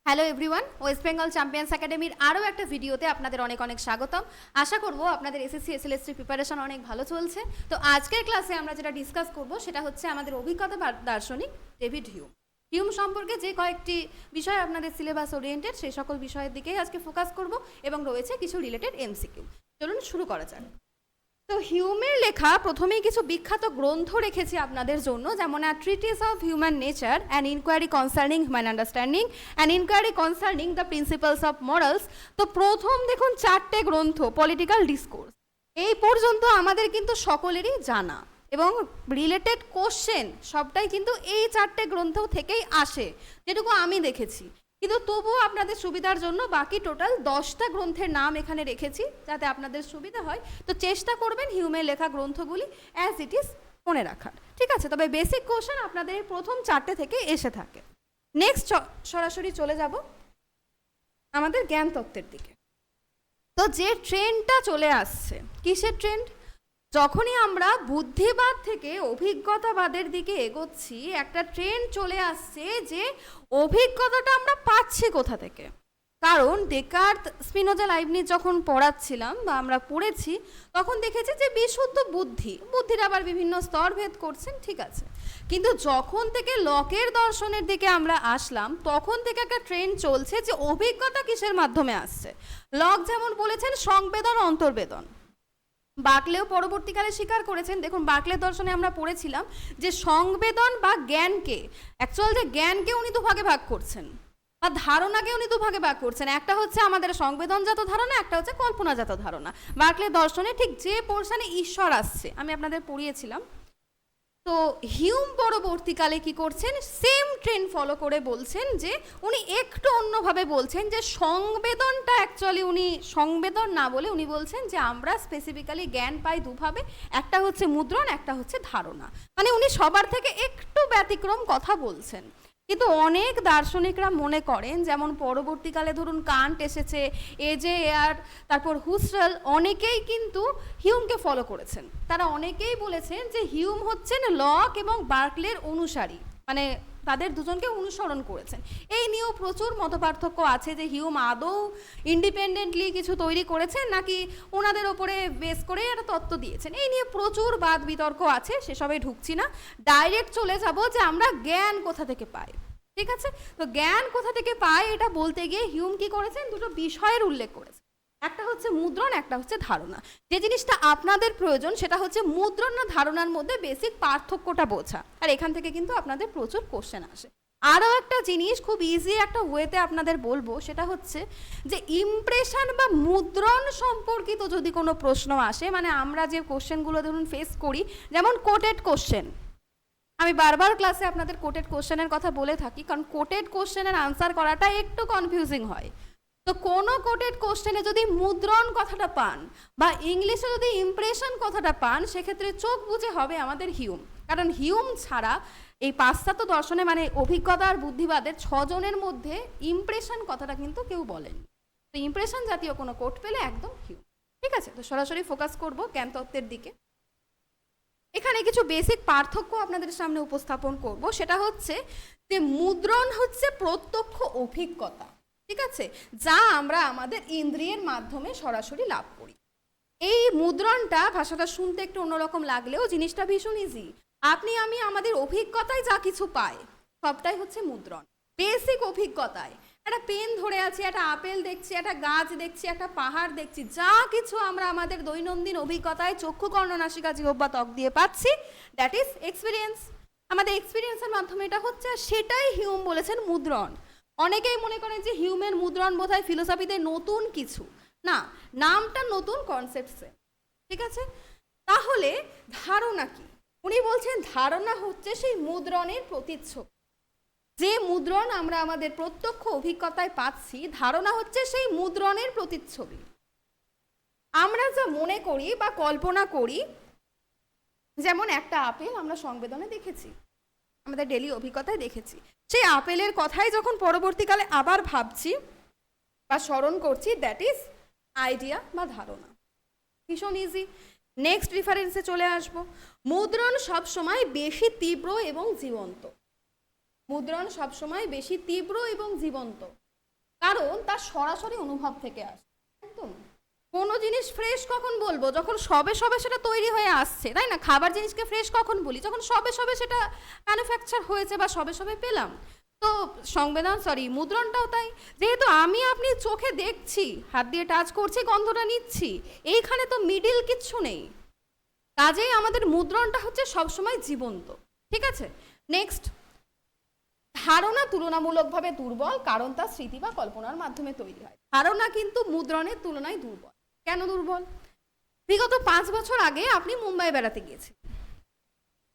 Hello everyone, West Bengal champions একাডেমির আরও একটা ভিডিওতে আপনাদের অনেক অনেক স্বাগতম। আশা করব আপনাদের এসএসসি এসএলএসটি প্রিপারেশন অনেক ভালো চলছে। তো আজকের ক্লাসে আমরা যেটা ডিসকাস করব সেটা হচ্ছে আমাদের অভিজ্ঞতা দার্শনিক ডেভিড হিউম। হিউম সম্পর্কে যে কয়েকটি বিষয় আপনাদের সিলেবাস ওরিয়েন্টেড সেই সকল বিষয়ের দিকেই আজকে ফোকাস করব এবং রয়েছে কিছু রিলেটেড এমসিকিউ। চলুন শুরু করা যাক। তো হিউমের লেখা প্রথমেই কিছু বিখ্যাত গ্রন্থ রেখেছি আপনাদের জন্য, যেমন a treatise of human nature, an enquiry concerning human understanding, an enquiry concerning the principles of morals. তো প্রথম দেখুন 4টে গ্রন্থ, পলিটিক্যাল ডিসকোর্স, এই পর্যন্ত আমাদের কিন্তু সকলেরই জানা এবং রিলেটেড কোশ্চেন সবটাই কিন্তু এই 4টে গ্রন্থ থেকেই আসে যেটুকু আমি দেখেছি। কিন্তু তবুও আপনাদের সুবিধার জন্য বাকি টোটাল 10টা গ্রন্থের নাম এখানে রেখেছি যাতে আপনাদের সুবিধা হয়। তো চেষ্টা করবেন হিউমের লেখা গ্রন্থগুলি অ্যাজ ইট ইজ মনে রাখার, ঠিক আছে? তবে বেসিক কোশ্চেন আপনাদের প্রথম 4টে থেকে এসে থাকে। নেক্সট সরাসরি চলে যাব আমাদের জ্ঞান তত্ত্বের দিকে। তো যে ট্রেন্ডটা চলে আসছে, কিসের ট্রেন্ড? যখনই আমরা বুদ্ধিবাদ থেকে অভিজ্ঞতাবাদের দিকে এগোচ্ছি, একটা ট্রেন্ড চলে আসছে যে অভিজ্ঞতাটা আমরা পাচ্ছি কোথা থেকে। কারণ ডেকার্ত, স্পিনোজা, লাইবনিজ যখন পড়াচ্ছিলাম বা আমরা পড়েছি তখন দেখেছি যে বিশুদ্ধ বুদ্ধির আবার বিভিন্ন স্তর ভেদ করছেন, ঠিক আছে। কিন্তু যখন থেকে লকের দর্শনের দিকে আমরা আসলাম তখন থেকে একটা ট্রেন্ড চলছে যে অভিজ্ঞতা কিসের মাধ্যমে আসছে। লক যেমন বলেছেন সংবেদন অন্তর্বেদন, বার্কলেও পরবর্তীকালে স্বীকার করেছেন। দেখুন বার্কলের দর্শনে আমরা পড়েছিলাম যে সংবেদন বা জ্ঞানকে, অ্যাকচুয়াল যে জ্ঞানকে উনি দুভাগে ভাগ করছেন বা ধারণাকে উনি দুভাগে ভাগ করছেন। একটা হচ্ছে আমাদের সংবেদনজাত ধারণা, একটা হচ্ছে কল্পনাজাত ধারণা। বার্কলের দর্শনে ঠিক যে পোর্শনে ঈশ্বর আসছে আমি আপনাদের পড়িয়েছিলাম। তো হিউম পরবর্তীকালে কি করছেন, সেম ট্রেন্ড ফলো করে বলছেন যে উনি একটু অন্যভাবে বলছেন যে সংবেদনটা অ্যাকচুয়ালি উনি সংবেদন না বলে উনি বলছেন যে আমরা স্পেসিফিক্যালি জ্ঞান পাই দুভাবে, একটা হচ্ছে মুদ্রণ, একটা হচ্ছে ধারণা। মানে উনি সবার থেকে একটু ব্যতিক্রম কথা বলছেন। কিন্তু অনেক দার্শনিকরা মনে করেন, যেমন পরবর্তীকালে ধরুন কান্ট এসেছে, এজে এয়ার, তারপর হুসরেল, অনেকেই কিন্তু হিউমকে ফলো করেছেন। তারা অনেকেই বলেছেন যে হিউম হচ্ছেন লক এবং বার্কলের অনুসারী, মানে তাদের দুজনকে অনুসরণ করেছেন। এই নিয়েও প্রচুর মতপার্থক্য আছে যে হিউম আদৌ ইন্ডিপেন্ডেন্টলি কিছু তৈরি করেছেন নাকি ওনাদের ওপরে বেস করে একটা তত্ত্ব দিয়েছেন। এই নিয়ে প্রচুর বাদ বিতর্ক আছে, সেসবে ঢুকছি না। ডাইরেক্ট চলে যাব যে আমরা জ্ঞান কোথা থেকে পাই, ঠিক আছে? তো জ্ঞান কোথা থেকে পাই এটা বলতে গিয়ে হিউম কি করেছেন, দুটো বিষয়ের উল্লেখ করেছেন। একটা হচ্ছে মুদ্রণ, একটা হচ্ছে ধারণা। যে জিনিসটা আপনাদের প্রয়োজন সেটা হচ্ছে মুদ্রণ না ধারণার মধ্যে বেসিক পার্থক্যটা বোঝা। আর এখান থেকে কিন্তু আপনাদের প্রচুর কোশ্চেন আসে। আরও একটা জিনিস খুব ইজি একটা ওয়েতে আপনাদের বলবো, সেটা হচ্ছে যে ইমপ্রেশন বা মুদ্রণ সম্পর্কিত যদি কোনো প্রশ্ন আসে, মানে আমরা যে কোশ্চেনগুলো ধরুন ফেস করি, যেমন কোটেড কোশ্চেন। আমি বারবার ক্লাসে আপনাদের কোটেড কোশ্চেনের কথা বলে থাকি, কারণ কোটেড কোশ্চেনের আনসার করাটা একটু কনফিউজিং হয়। তো কোনো কোটেড কোশ্চেনে যদি মুদ্রণ কথাটা পান বা ইংলিশে যদি ইমপ্রেশন কথাটা পান, সেক্ষেত্রে চোখ বুঝে হবে আমাদের হিউম। কারণ হিউম ছাড়া এই পাশ্চাত্য দর্শনে মানে অভিজ্ঞতা আর বুদ্ধিবাদের 6 জনের মধ্যে ইমপ্রেশন কথাটা কিন্তু কেউ বলেন। তো ইমপ্রেশন জাতীয় কোনো কোট পেলে একদম হিউম, ঠিক আছে? তো সরাসরি ফোকাস করব জ্ঞানতত্ত্বের দিকে। এখানে কিছু বেসিক পার্থক্য আপনাদের সামনে উপস্থাপন করব। সেটা হচ্ছে যে মুদ্রণ হচ্ছে প্রত্যক্ষ অভিজ্ঞতা, ঠিক আছে, যা আমরা আমাদের ইন্দ্রিয়ের মাধ্যমে সরাসরি লাভ করি। এই মুদ্রণটা, ভাষাটা শুনতে একটু অন্যরকম লাগলেও জিনিসটা ভীষণ ইজি। আপনি আমি আমাদের অভিজ্ঞতায় যা কিছু পাই সবটাই হচ্ছে মুদ্রণ। বেসিক অভিজ্ঞতায় একটা পেন ধরে আছি, একটা আপেল দেখছি, একটা গাছ দেখছি, একটা পাহাড় দেখছি, যা কিছু আমরা আমাদের দৈনন্দিন অভিজ্ঞতায় চক্ষু, কর্ণ, নাসিকা, জিহ্বা, ত্বক দিয়ে পাচ্ছি, দ্যাট ইজ এক্সপিরিয়েন্স। আমাদের এক্সপিরিয়েন্সের মাধ্যমে এটা হচ্ছে, সেটাই হিউম বলেছেন মুদ্রণ। অনেকেই মনে করেন যে হিউমের মুদ্রণ বোধহয় ফিলোসফিতে নতুন কিছু, না, নামটা নতুন, কনসেপ্টসে, ঠিক আছে? তাহলে ধারণা কি? উনি বলছেন ধারণা হচ্ছে সেই মুদ্রণের প্রতিচ্ছবি। যে মুদ্রণ আমরা আমাদের প্রত্যক্ষ অভিজ্ঞতায় পাচ্ছি, ধারণা হচ্ছে সেই মুদ্রণের প্রতিচ্ছবি। আমরা যা মনে করি বা কল্পনা করি, যেমন একটা আপেল আমরা সংবেদনে দেখেছি, আমাদের ডেলি অভিজ্ঞতায় দেখেছি, সেই আপেলের কথাই যখন পরবর্তীকালে আবার ভাবছি বা স্মরণ করছি, দ্যাট ইজ আইডিয়া বা ধারণা। ভীষণ ইজি। নেক্সট রেফারেন্সে চলে আসবো। মুদ্রণ সবসময় বেশি তীব্র এবং জীবন্ত। মুদ্রণ সবসময় বেশি তীব্র এবং জীবন্ত। কারণ তার সরাসরি অনুভব থেকে আসে। একদম কোনো জিনিস ফ্রেশ কখন বলবো, যখন সবে সবে সেটা তৈরি হয়ে আসছে, তাই না? খাবার জিনিসকে ফ্রেশ কখন বলি, যখন সবে সবে সেটা ম্যানুফ্যাকচার হয়েছে বা সবে সবে পেলাম। তো মুদ্রণটাও তাই। যেহেতু আমি আপনি চোখে দেখছি, হাত দিয়ে টাচ করছি, গন্ধটা নিচ্ছি, এইখানে তো মিডিল কিচ্ছু নেই, কাজেই আমাদের মুদ্রণটা হচ্ছে সবসময় জীবন্ত। ঠিক আছে, নেক্সট, ধারণা তুলনামূলকভাবে দুর্বল কারণ তা স্মৃতি বা কল্পনার মাধ্যমে তৈরি হয়। ধারণা কিন্তু মুদ্রণের তুলনায় দুর্বল। কেন দুর্বল? বিগত 5 বছর আগে আপনি মুম্বাই বেড়াতে গিয়েছেন,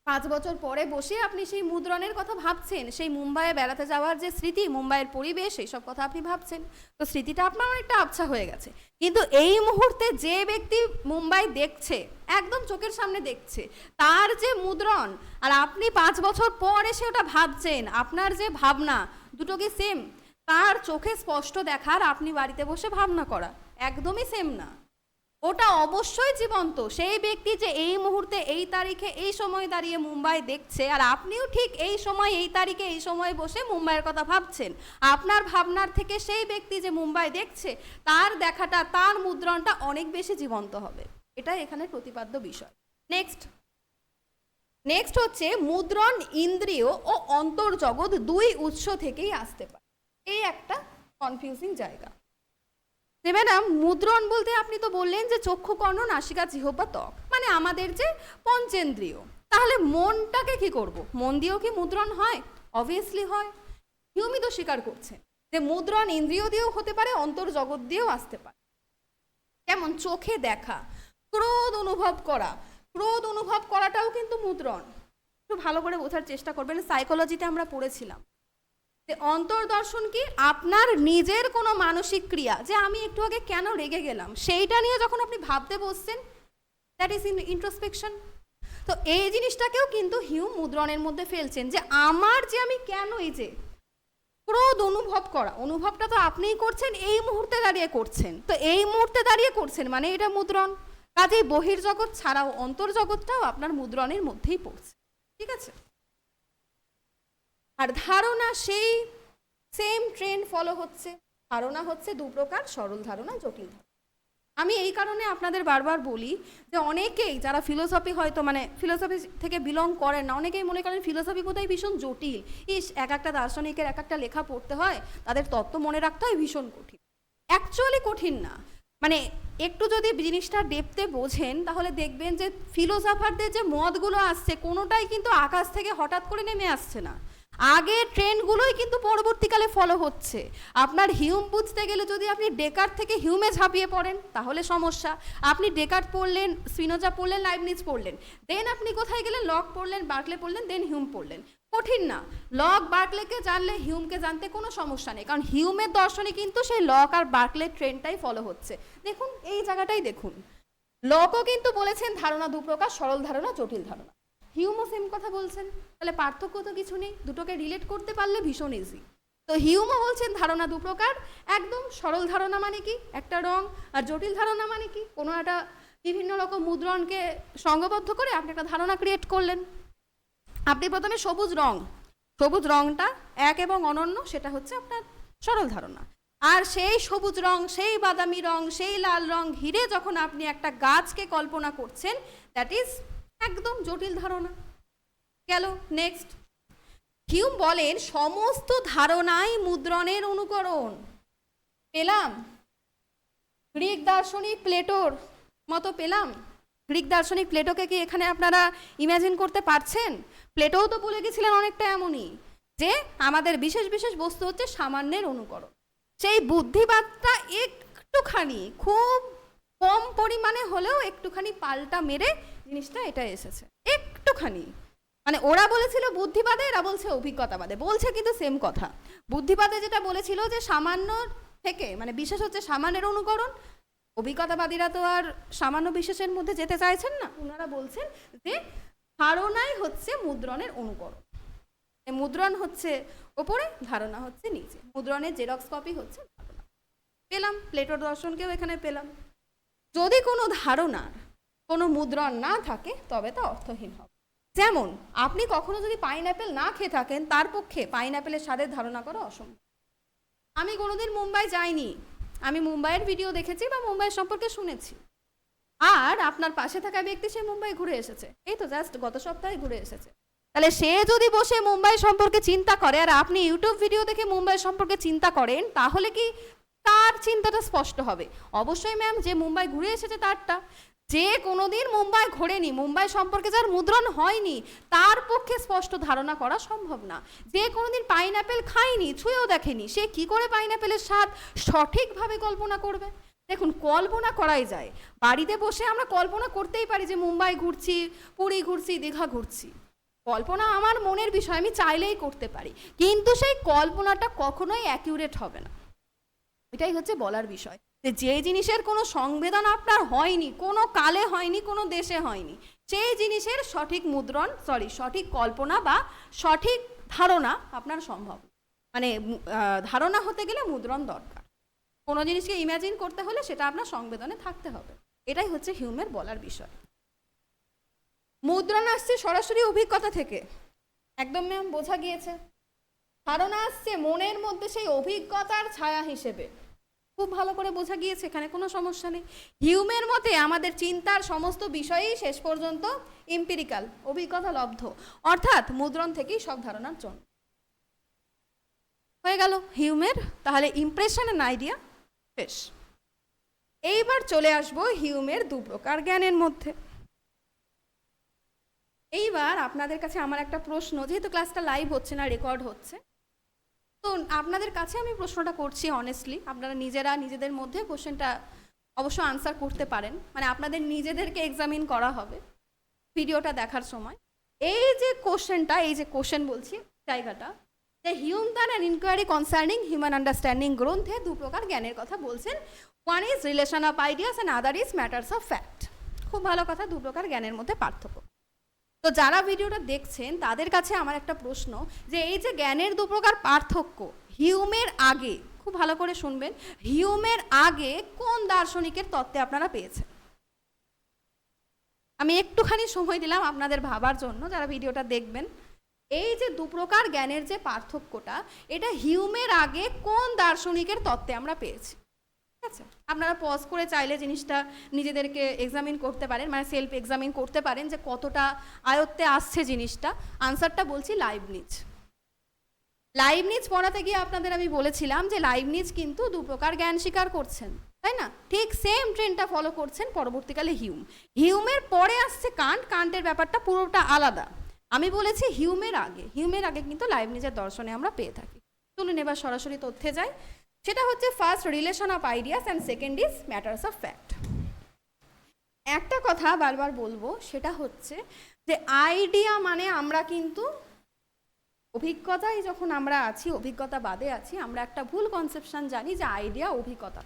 5 বছর পরে বসে আপনি সেই মুদ্রণের কথা ভাবছেন, সেই মুম্বাইয়ে বেড়াতে যাওয়ার যে স্মৃতি, মুম্বাইয়ের পরিবেশ, এইসব কথা আপনি ভাবছেন, তো স্মৃতিটা আপনার অনেকটা আবছা হয়ে গেছে। কিন্তু এই মুহূর্তে যে ব্যক্তি মুম্বাই দেখছে, একদম চোখের সামনে দেখছে, তার যে মুদ্রণ আর আপনি 5 বছর পর এসে ওটা ভাবছেন, আপনার যে ভাবনা, দুটো কি সেম? তার চোখে স্পষ্ট দেখার আপনি বাড়িতে বসে ভাবনা করা একদমই সেম না। ওটা অবশ্যই জীবন্ত। সেই ব্যক্তি যে এই মুহূর্তে এই তারিখে এই সময় দাঁড়িয়ে মুম্বাই দেখছে, আর আপনিও ঠিক এই সময় এই তারিখে এই সময় বসে মুম্বাইয়ের কথা ভাবছেন, আপনার ভাবনার থেকে সেই ব্যক্তি যে মুম্বাই দেখছে তার দেখাটা, তার মুদ্রণটা অনেক বেশি জীবন্ত হবে। এটাই এখানে প্রতিপাদ্য বিষয়। নেক্সট হচ্ছে মুদ্রণ ইন্দ্রিয় ও অন্তর্জগৎ দুই উৎস থেকেই আসতে পারে। এই একটা কনফিউজিং জায়গা। ম্যাডাম, মুদ্রণ বলতে আপনি তো বললেন যে চক্ষু, কর্ণ, নাসিকা, জিহ্বা, ত্বক, মানে আমাদের যে পঞ্চেন্দ্রিয়। তাহলে মনটাকে কি করব? মন দিয়েও কি মুদ্রণ হয়? অবভিয়াসলি হয়। হিউমি তো স্বীকার করছে যে মুদ্রণ ইন্দ্রিয় দিয়েও হতে পারে, অন্তর্জগৎ দিয়েও আসতে পারে। কেমন? চোখে দেখা, ক্রোধ অনুভব করা, ক্রোধ অনুভব করাটাও কিন্তু মুদ্রণ। একটু ভালো করে বোঝার চেষ্টা করবেন, সাইকোলজিতে আমরা পড়েছিলাম অন্তর্দর্শন কি? আপনার নিজের কোনো মানসিক ক্রিয়া, যে আমি একটু আগে কেন রেগে গেলাম, সেইটা নিয়ে যখন আপনি ভাবতে বসছেন, দ্যাট ইজ ইন্ট্রোস্পেকশন। তো এই জিনিসটাকেও কিন্তু হিউম মুদ্রণের মধ্যে ফেলছেন, যে আমার যে আমি কেন এই যে ক্রোধ অনুভব করা, অনুভবটা তো আপনিই করছেন, এই মুহূর্তে দাঁড়িয়ে করছেন, তো এই মুহূর্তে দাঁড়িয়ে করছেন মানে এটা মুদ্রণ। কাজেই বহির্জগৎ ছাড়াও অন্তর্জগৎটাও আপনার মুদ্রণের মধ্যেই পড়ছে। ঠিক আছে, আর ধারণা সেই সেম ট্রেন্ড ফলো হচ্ছে। ধারণা হচ্ছে দু প্রকার, সরল ধারণা, জটিল ধারণা। আমি এই কারণে আপনাদের বারবার বলি যে অনেকেই যারা ফিলোসফি হয়তো মানে ফিলোসফি থেকে বিলং করেন না, অনেকেই মনে করেন ফিলোসফি বোধহয় ভীষণ জটিল, এক একটা দার্শনিকের এক একটা লেখা পড়তে হয়, তাদের তত্ত্ব মনে রাখতে হয়, ভীষণ কঠিন। অ্যাকচুয়ালি কঠিন না, মানে একটু যদি জিনিসটা ডেপথে বোঝেন তাহলে দেখবেন যে ফিলোসফারদের যে মতগুলো আসছে কোনোটাই কিন্তু আকাশ থেকে হঠাৎ করে নেমে আসছে না, আগের ট্রেন্ডগুলোই কিন্তু পরবর্তীকালে ফলো হচ্ছে। আপনার হিউম বুঝতে গেলে যদি আপনি ডেকার্ট থেকে হিউমে ঝাঁপিয়ে পড়েন তাহলে সমস্যা। আপনি ডেকার্ট পড়লেন, স্পিনোজা পড়লেন, লাইবনিজ পড়লেন, দেন আপনি কোথায় গেলেন? লক পড়লেন, বার্কলে পড়লেন, দেন হিউম পড়লেন। কঠিন না, লক বার্কলেকে জানলে হিউমকে জানতে কোনো সমস্যা নেই, কারণ হিউমের দর্শনে কিন্তু সেই লক আর বার্কলের ট্রেন্ডটাই ফলো হচ্ছে। দেখুন এই জায়গাটাই দেখুন, লকও কিন্তু বলেছেন ধারণা দু প্রকার, সরল ধারণা, জটিল ধারণা। হিউমও সেম কথা বলছেন, তাহলে পার্থক্য তো কিছু নেই, দুটোকে রিলেট করতে পারলে ভীষণ ইজি। তো হিউমও বলছেন ধারণা দু প্রকার, একদম সরল ধারণা মানে কি একটা রং, আর জটিল ধারণা মানে কি কোনো একটা বিভিন্ন রকম মুদ্রণকে সঙ্গবদ্ধ করে আপনি একটা ধারণা ক্রিয়েট করলেন। আপনি প্রথমে সবুজ রংটা এক এবং অনন্য, সেটা হচ্ছে আপনার সরল ধারণা। আর সেই সবুজ রং, সেই বাদামি রং, সেই লাল রং ঘিরে যখন আপনি একটা গাছকে কল্পনা করছেন, দ্যাট ইজ একদম জটিল ধারণা। গেল। নেক্সট, হিউম বলেন সমস্ত ধারণাই মুদ্রণের অনুকরণ। পেলাম গ্রিক দার্শনিক প্লেটোর মতো পেলাম। গ্রিক দার্শনিক প্লেটোকে কি এখানে আপনারা ইমাজিন করতে পারছেন? প্লেটোও তো বলে গেছিলেন অনেকটা এমনই, যে আমাদের বিশেষ বিশেষ বস্তু হচ্ছে সামান্যের অনুকরণ। সেই বুদ্ধিবাদটা একটুখানি, খুব কম পরিমাণে হলেও একটুখানি পাল্টা মেরে জিনিসটা এটা এসেছে একটুখানি। মানে ওরা বলেছিল বুদ্ধিবাদে, এরা বলছে অভিজ্ঞতাবাদে, বলছে কিন্তু সেম কথা। বুদ্ধিবাদে যেটা বলেছিল যে সামান্য থেকে মানে বিশেষ হচ্ছে সামান্যের অনুকরণ, অভিজ্ঞতাবাদীরা তো আর সামান্য বিশেষের মধ্যে যেতে চাইছেন না, ওনারা বলছেন যে ধারণাই হচ্ছে মুদ্রণের অনুকরণ। মুদ্রণ হচ্ছে ওপরে, ধারণা হচ্ছে নিচে, মুদ্রণের জেরক্স কপি হচ্ছে ধারণা। পেলাম প্লেটোর দর্শনকেও এখানে পেলাম। যদি কোনো ধারণার কোনো মুদ্রণ না থাকে তবে তা অর্থহীন হবে। যেমন আপনি কখনো যদি পাইনঅ্যাপেল না খেয়ে থাকেন, তার পক্ষে পাইনঅ্যাপেলের স্বাদের ধারণা করা অসম্ভব। আমি কোনোদিন মুম্বাই যাইনি, আমি মুম্বাইয়ের ভিডিও দেখেছি বা মুম্বাই সম্পর্কে শুনেছি, আর আপনার পাশে থাকা ব্যক্তি সে মুম্বাই ঘুরে এসেছে, এই তো জাস্ট গত সপ্তাহে ঘুরে এসেছে। তাহলে সে যদি বসে মুম্বাই সম্পর্কে চিন্তা করে আর আপনি ইউটিউব ভিডিও দেখে মুম্বাই সম্পর্কে চিন্তা করেন, তাহলে কি তার চিন্তাটা স্পষ্ট হবে? অবশ্যই ম্যাম, যে মুম্বাই ঘুরে এসেছে তারটা। যে কোনোদিন মুম্বাই ঘোরেনি, মুম্বাই সম্পর্কে যার মুদ্রণ হয়নি, তার পক্ষে স্পষ্ট ধারণা করা সম্ভব না। যে কোনোদিন পাইনঅ্যাপেল খায়নি, ছুঁয়েও দেখেনি, সে কি করে পাইনঅ্যাপেলের স্বাদ সঠিকভাবে কল্পনা করবে? দেখুন, কল্পনা করাই যায়, বাড়িতে বসে আমরা কল্পনা করতেই পারি যে মুম্বাই ঘুরছি, পুরী ঘুরছি, দীঘা ঘুরছি। কল্পনা আমার মনের বিষয়, আমি চাইলেই করতে পারি, কিন্তু সেই কল্পনাটা কখনোই অ্যাকিউরেট হবে না। এটাই হচ্ছে বলার বিষয়, যে জিনিসের কোনো সংবেদন আপনার হয়নি, কোনো কালে হয়নি, কোনো দেশে হয়নি, সেই জিনিসের সঠিক মুদ্রণ, সঠিক কল্পনা বা সঠিক ধারণা আপনার সম্ভব। মানে ধারণা হতে গেলে মুদ্রণ দরকার। কোনো জিনিসকে ইমাজিন করতে হলে সেটা আপনার সংবেদনে থাকতে হবে। এটাই হচ্ছে হিউমের বলার বিষয়। মুদ্রণ আসছে সরাসরি অভিজ্ঞতা থেকে, একদম ম্যাম বোঝা গিয়েছে। ধারণা আসছে মনের মধ্যে সেই অভিজ্ঞতার ছায়া হিসেবে, খুব ভালো করে বোঝা গিয়েছে, এখানে কোনো সমস্যা নেই। হিউমের মতে আমাদের চিন্তার সমস্ত বিষয়ই শেষ পর্যন্ত এম্পিরিক্যাল, অভিজ্ঞতা লব্ধ, অর্থাৎ মুদ্রণ থেকেই সব ধারণার জন্ম। হয়ে গেল হিউমের তাহলে ইমপ্রেশন এন্ড আইডিয়া শেষ। এইবার চলে আসবো হিউমের দু প্রকার জ্ঞানের মধ্যে। এইবার আপনাদের কাছে আমার একটা প্রশ্ন, যেহেতু ক্লাসটা লাইভ হচ্ছে না, রেকর্ড হচ্ছে, তো আপনাদের কাছে আমি প্রশ্নটা করছি অনেস্টলি, আপনারা নিজেরা নিজেদের মধ্যে কোশ্চেনটা অবশ্য আনসার করতে পারেন, মানে আপনাদের নিজেদেরকে এক্সামিন করা হবে ভিডিওটা দেখার সময়। এই যে কোশ্চেনটা, এই যে কোশ্চেন বলছি জায়গাটা, যে Hume then an enquiry concerning human understanding গ্রন্থে দু প্রকার জ্ঞানের কথা বলছেন। One is relation of ideas and other is matters of fact. খুব ভালো কথা, দু প্রকার জ্ঞানের মধ্যে পার্থক্য। তো যারা ভিডিওটা দেখছেন তাদের কাছে আমার একটা প্রশ্ন, যে এই যে জ্ঞানের দু প্রকার পার্থক্য, হিউমের আগে, খুব ভালো করে শুনবেন, হিউমের আগে কোন দার্শনিকের তত্ত্বে আপনারা পেয়েছেন? আমি একটুখানি সময় দিলাম আপনাদের ভাবার জন্য, যারা ভিডিওটা দেখবেন। এই যে দু প্রকার জ্ঞানের যে পার্থক্যটা, এটা হিউমের আগে কোন দার্শনিকের তত্ত্বে আমরা পেয়েছি? ঠিক আছে, আপনারা পজ করে চাইলে জিনিসটা নিজেদেরকে এক্সামিন করতে পারেন, মানে সেলফ এক্সামিন করতে পারেন যে কতটা আয়ত্তে আসছে জিনিসটা। আনসারটা বলছি লাইবনিজ। লাইবনিজ পড়াতে গিয়ে আপনাদের আমি বলেছিলাম যে লাইবনিজ কিন্তু দু প্রকার জ্ঞান স্বীকার করছেন, তাই না? ঠিক সেম ট্রেন্ডটা ফলো করছেন পরবর্তীকালে হিউম। হিউমের পরে আসছে কান্ট, কান্টের ব্যাপারটা পুরোটা আলাদা। আমি বলেছি হিউমের আগে কিন্তু লাইবনিজের দর্শনে আমরা পেয়ে থাকি। চলুন এবার সরাসরি তথ্যে যাই। সেটা হচ্ছে first relation of ideas and second is matters of fact. একটা কথা বারবার বলবো, সেটা হচ্ছে যে আইডিয়া মানে আমরা কিন্তু অভিজ্ঞতায় যখন আমরা আছি, অভিজ্ঞতা বাদে আছি, আমরা একটা ভুল কনসেপশন জানি যে আইডিয়া অভিজ্ঞতা।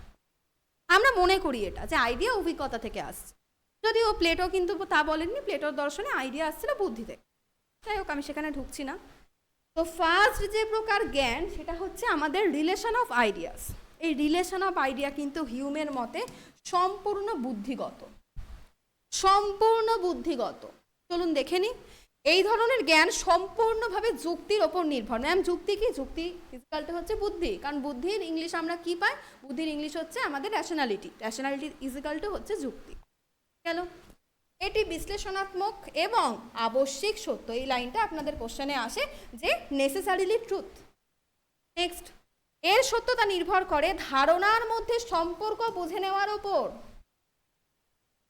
আমরা মনে করি এটা যে আইডিয়া অভিজ্ঞতা থেকে আসছে, যদিও প্লেটো কিন্তু তা বলেননি, প্লেটোর দর্শনে আইডিয়া আসছিল বুদ্ধি থেকে। যাই হোক, আমি সেখানে ঢুকছি না। তো ফার্স্ট যে প্রকার জ্ঞান, সেটা হচ্ছে আমাদের রিলেশন অফ আইডিয়াস। এই রিলেশন অফ আইডিয়া কিন্তু হিউমের মতে সম্পূর্ণ বুদ্ধিগত, সম্পূর্ণ বুদ্ধিগত। চলুন দেখে নিই। এই ধরনের জ্ঞান সম্পূর্ণভাবে যুক্তির ওপর নির্ভর। ম্যাম যুক্তি কি? যুক্তি ইজিক্যালটা হচ্ছে বুদ্ধি, কারণ বুদ্ধির ইংলিশ আমরা কি পাই? বুদ্ধির ইংলিশ হচ্ছে আমাদের র্যাশনালিটি। র্যাশনালিটি ইজিক্যালটা হচ্ছে যুক্তি। গেল। এটি বিশ্লেষণাত্মক এবং আবশ্যিক সত্য। এই লাইনটা আপনাদের কোশ্চেনে আসে যে নেসেসারিলি ট্রুথ। নেক্সট, এর সত্যতা নির্ভর করে ধারণার মধ্যে সম্পর্ক বুঝে নেওয়ার ওপর।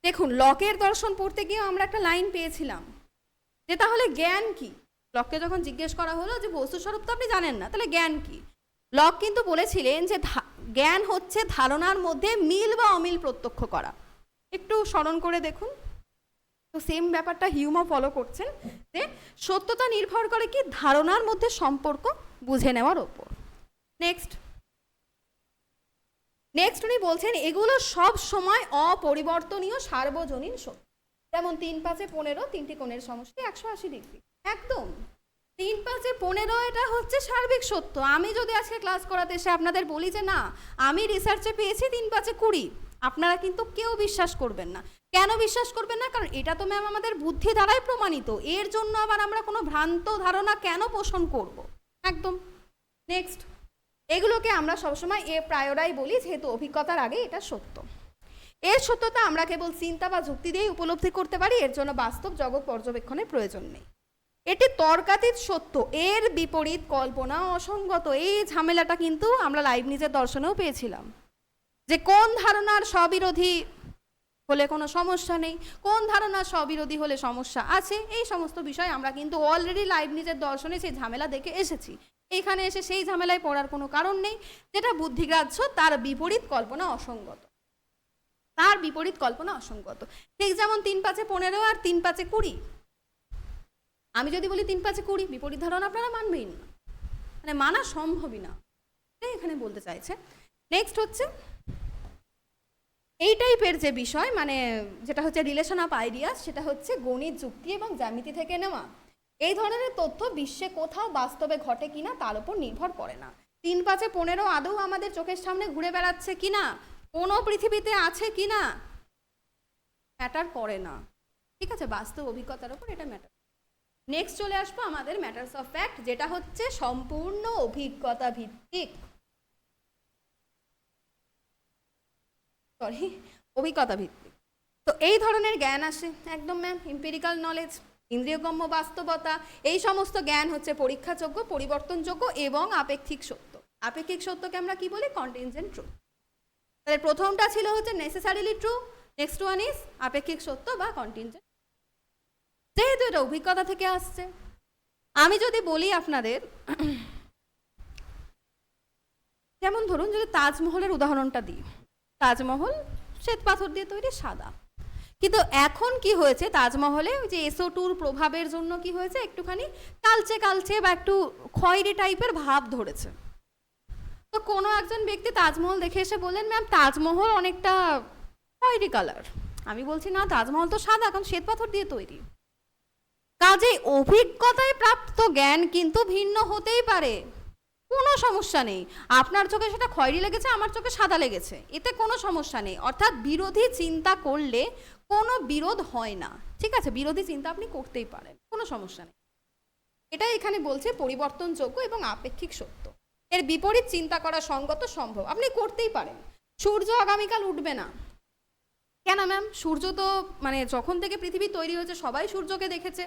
দেখুন, লকের দর্শন পড়তে গিয়ে আমরা একটা লাইন পেয়েছিলাম যে তাহলে জ্ঞান কি? লককে যখন জিজ্ঞেস করা হলো যে বস্তুস্বরূপ তো আপনি জানেন না, তাহলে জ্ঞান কি? লক কিন্তু বলেছিলেন যে জ্ঞান হচ্ছে ধারণার মধ্যে মিল বা অমিল প্রত্যক্ষ করা। একটু স্মরণ করে দেখুন, তো সেম ব্যাপারটা হিউমও ফলো করছেন, যে সত্যতা নির্ভর করে কি? ধারণার মধ্যে সম্পর্ক বুঝে নেওয়ার ওপর। নেক্সট উনি বলছেন এগুলো সব সময় অপরিবর্তনীয় সার্বজনীন সত্য। যেমন 3 5 15, তিনটি কোণের সমষ্টি 180 ডিগ্রি। একদম 3 5 15 এটা হচ্ছে সার্বিক সত্য। আমি যদি আজকে ক্লাস করাতে এসে আপনাদের বলি যে না আমি রিসার্চে পেয়েছি 3 5 20, আপনারা কিন্তু কেউ বিশ্বাস করবেন না। কেন বিশ্বাস করবেন না? কারণ এটা তো ম্যাম আমাদের বুদ্ধি দ্বারাই প্রমাণিত। এর জন্য আবার আমরা কোনো ভ্রান্ত ধারণা কেন পোষণ করব? একদম। নেক্সট, এগুলোকে আমরা সবসময় এ প্রায়োরাই বলি, যেহেতু অভিজ্ঞতার আগে এটা সত্য। এর সত্যতা আমরা কেবল চিন্তা বা যুক্তি দিয়েই উপলব্ধি করতে পারি, এর জন্য বাস্তব জগৎ পর্যবেক্ষণের প্রয়োজন নেই। এটি তর্কাতীত সত্য, এর বিপরীত কল্পনা অসঙ্গত। এই ঝামেলাটা কিন্তু আমরা লাইবনিজের দর্শনেও পেয়েছিলাম, যে কোন ধারণার স্ববিরোধী হলে কোনো সমস্যা নেই, কোন ধারণার স্ববিরোধী হলে সমস্যা আছে, এই সমস্ত বিষয় আমরা কিন্তু অলরেডি লাইবনিজের দর্শনে সেই ঝামেলা দেখে এসেছি। এইখানে এসে সেই ঝামেলায় পড়ার কোনো কারণ নেই। যেটা বুদ্ধিগ্রাহ্য তার বিপরীত কল্পনা অসঙ্গত, তার বিপরীত কল্পনা অসঙ্গত। ঠিক যেমন 3 × 5 = 15 আর 3 × 5 = 20। আমি যদি বলি 3 × 5 = 20, বিপরীত ধারণা আপনারা মানবেই না, মানে মানা সম্ভবই না, এখানে বলতে চাইছে। নেক্সট হচ্ছে এই টাইপের যে বিষয়, মানে যেটা হচ্ছে রিলেশন অফ আইডিয়াস, সেটা হচ্ছে গণিত, যুক্তি এবং জ্যামিতি থেকে নেওয়া। এই ধরনের তথ্য বিশ্বে কোথাও বাস্তবে ঘটে কিনা তার উপর নির্ভর করে না। 3 × 5 = 15 আদৌ আমাদের চোখের সামনে ঘুরে বেড়াচ্ছে কিনা, কোনো পৃথিবীতে আছে কিনা, ম্যাটার করে না। ঠিক আছে, বাস্তব অভিজ্ঞতার উপর এটা ম্যাটার। নেক্সট চলে আসবো আমাদের ম্যাটার্স অফ ফ্যাক্ট, যেটা হচ্ছে সম্পূর্ণ অভিজ্ঞতা ভিত্তিক, অভিজ্ঞতা ভিত্তিক। তো এই ধরনের জ্ঞান আসে একদম ম্যাম এম্পিরিক্যাল নলেজ, ইন্দ্রিয়গম্য বাস্তবতা, এই সমস্ত জ্ঞান হচ্ছে পরীক্ষাযোগ্য, পরিবর্তনযোগ্য এবং আপেক্ষিক সত্য। আপেক্ষিক সত্যকে আমরা কি বলি? Contingent truth. তাহলে প্রথমটা ছিল হচ্ছে necessarily true, next one is আপেক্ষিক সত্য বা কন্টিনজেন্ট। যেহেতু এটা অভিজ্ঞতা থেকে আসছে, আমি যদি বলি আপনাদের, যেমন ধরুন যদি তাজমহলের উদাহরণটা দিই, তাজমহল শ্বেত পাথর দিয়ে তৈরি, সাদা, কিন্তু এখন কি হয়েছে, তাজমহলে যে SO2 প্রভাবের জন্য কি হয়েছে, একটুখানি কালচে কালচে বা একটু খয়েরি টাইপের ভাব ধরেছে। তো কোনো একজন ব্যক্তি তাজমহল দেখে এসে বললেন, ম্যাম তাজমহল অনেকটা খয়েরি কালার। আমি বলছি না, তাজমহল তো সাদা, কারণ শ্বেত পাথর দিয়ে তৈরি। কাজেই অভিজ্ঞতায় প্রাপ্ত জ্ঞান কিন্তু ভিন্ন হতেই পারে, কোনো সমস্যা নেই। আপনার চোখে সেটা খয়েরি লেগেছে, আমার চোখে সাদা লেগেছে, এতে কোনো সমস্যা নেই। অর্থাৎ বিরোধী চিন্তা করলে কোনো বিরোধ হয় না। ঠিক আছে, বিরোধী চিন্তা আপনি করতেই পারেন, কোনো সমস্যা নেই। এটা এখানে বলছে পরিবর্তনযোগ্য এবং আপেক্ষিক সত্য। এর বিপরীত চিন্তা করা সঙ্গত, সম্ভব, আপনি করতেই পারেন। সূর্য আগামীকাল উঠবে না কেন ম্যাম? সূর্য তো মানে যখন থেকে পৃথিবী তৈরি হয়েছে সবাই সূর্যকে দেখেছে,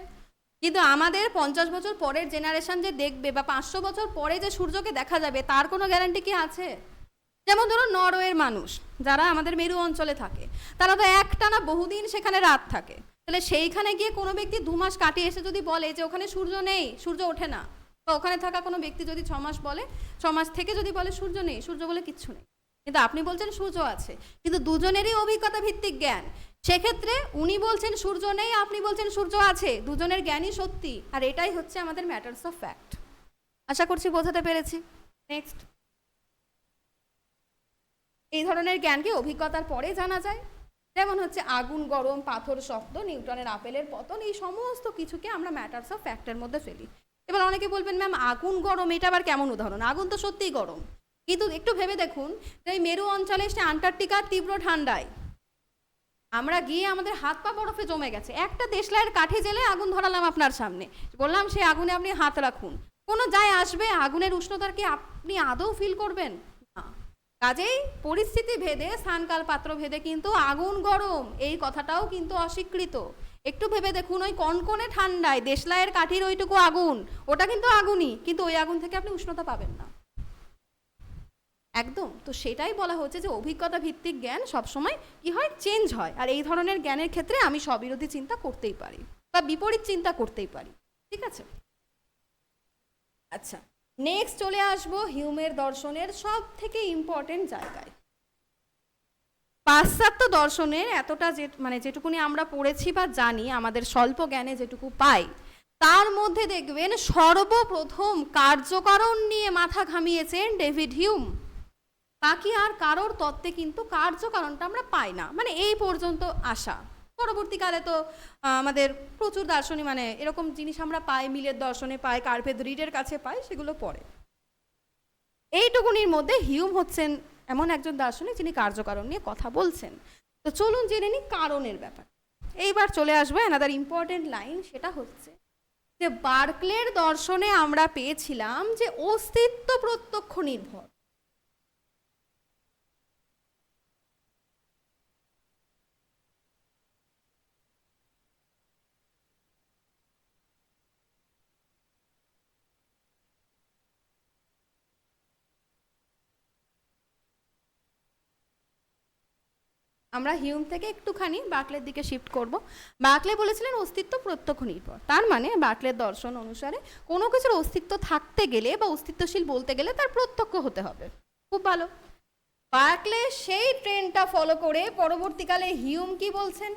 কিন্তু আমাদের 50 বছর পরের জেনারেশন যে দেখবে বা 500 বছর পরে যে সূর্যকে দেখা যাবে তার কোনো গ্যারান্টি কি আছে? যেমন ধরুন নরওয়ের মানুষ যারা আমাদের মেরু অঞ্চলে থাকে, তারা তো একটানা বহুদিন সেখানে রাত থাকে। তাহলে সেইখানে গিয়ে কোনো ব্যক্তি 2 মাস কাটিয়ে এসে যদি বলে যে ওখানে সূর্য নেই, সূর্য ওঠে না, বা ওখানে থাকা কোনো ব্যক্তি যদি 6 মাস বলে, 6 মাস থেকে যদি বলে সূর্য নেই, সূর্য বলে কিচ্ছু নেই, কিন্তু আপনি বলছেন সূর্য আছে, কিন্তু দুজনেরই অভিজ্ঞতা ভিত্তিক জ্ঞান। সেক্ষেত্রে উনি বলছেন সূর্য নেই, আপনি বলছেন সূর্য আছে, দুজনের জ্ঞানই সত্যি। আর এটাই হচ্ছে আমাদের ম্যাটার্স অফ ফ্যাক্ট। আশা করছি বোঝাতে পেরেছি। নেক্সট, এই ধরনের জ্ঞানকে অভিজ্ঞতার পরে জানা যায়, যেমন হচ্ছে আগুন গরম, পাথর শক্ত, নিউটনের আপেলের পতন, এই সমস্ত কিছুকে আমরা ম্যাটার্স অফ ফ্যাক্টের মধ্যে ফেলি। এবার অনেকে বলবেন ম্যাম আগুন গরম, এটা আবার কেমন উদাহরণ? আগুন তো সত্যিই গরম, কিন্তু একটু ভেবে দেখুন যে এই মেরু অঞ্চলে সে আন্টার্কটিকার তীব্র ঠান্ডায় আমরা গিয়ে আমাদের হাত পা বরফে জমে গেছে, একটা দেশলাইয়ের কাঠি জেলে আগুন ধরালাম আপনার সামনে, বললাম সেই আগুনে আপনি হাত রাখুন, কোনো যায় আসবে? আগুনের উষ্ণতার কি আপনি আদৌ ফিল করবেন না। কাজেই পরিস্থিতি ভেদে, স্থানকাল পাত্র ভেদে কিন্তু আগুন গরম এই কথাটাও কিন্তু অস্বীকৃত। একটু ভেবে দেখুন, ওই কনকনে ঠান্ডায় দেশলাইয়ের কাঠির ওইটুকু আগুন, ওটা কিন্তু আগুনই, কিন্তু ওই আগুন থেকে আপনি উষ্ণতা পাবেন না একদম। তো সেটাই বলা হচ্ছে যে অভিজ্ঞতা ভিত্তিক জ্ঞান সবসময় কি হয়, চেঞ্জ হয়। আর এই ধরনের জ্ঞানের ক্ষেত্রে আমি স্ববিরোধী চিন্তা করতেই পারি বা বিপরীত চিন্তা করতেই পারি। ঠিক আছে, আচ্ছা নেক্সট চলে আসবো হিউমের দর্শনের সব থেকে ইম্পর্টেন্ট জায়গায়। পাশ্চাত্য দর্শনের এতটা যে মানে যেটুকুনি আমরা পড়েছি বা জানি, আমাদের স্বল্প জ্ঞানে যেটুকু পাই, তার মধ্যে দেখবেন সর্বপ্রথম কার্যকারণ নিয়ে মাথা ঘামিয়েছেন ডেভিড হিউম। বাকি আর কারোর তত্ত্বে কিন্তু কার্যকারণটা আমরা পাই না, মানে এই পর্যন্ত আসা। পরবর্তীকালে তো আমাদের প্রচুর দার্শনিক মানে এরকম জিনিস আমরা পাই, মিলের দর্শনে পাই, কার্পেট রিডের কাছে পাই, সেগুলো পড়ে। এইটুকুনির মধ্যে হিউম হচ্ছেন এমন একজন দার্শনিক যিনি কার্যকারণ নিয়ে কথা বলছেন। তো চলুন জেনে নিই কারণের ব্যাপার। এইবার চলে আসবে অ্যানাদার ইম্পর্টেন্ট লাইন, সেটা হচ্ছে যে বার্কলের দর্শনে আমরা পেয়েছিলাম যে অস্তিত্ব প্রত্যক্ষ নির্ভর। আমরা হিউম থেকে একটুখানি বার্কলের দিকে শিফট করব। বার্কলে বলেছিলেন অস্তিত্ব প্রত্যক্ষ নির্ভর, তার মানে বার্কলের দর্শন অনুসারে কোনো কিছুর অস্তিত্ব থাকতে গেলে বা অস্তিত্বশীল বলতে গেলে তার প্রত্যক্ষ হতে হবে। খুব ভালো। বার্কলে সেই ট্রেন্ডটা ফলো করে পরবর্তীকালে হিউম কি বলছেন?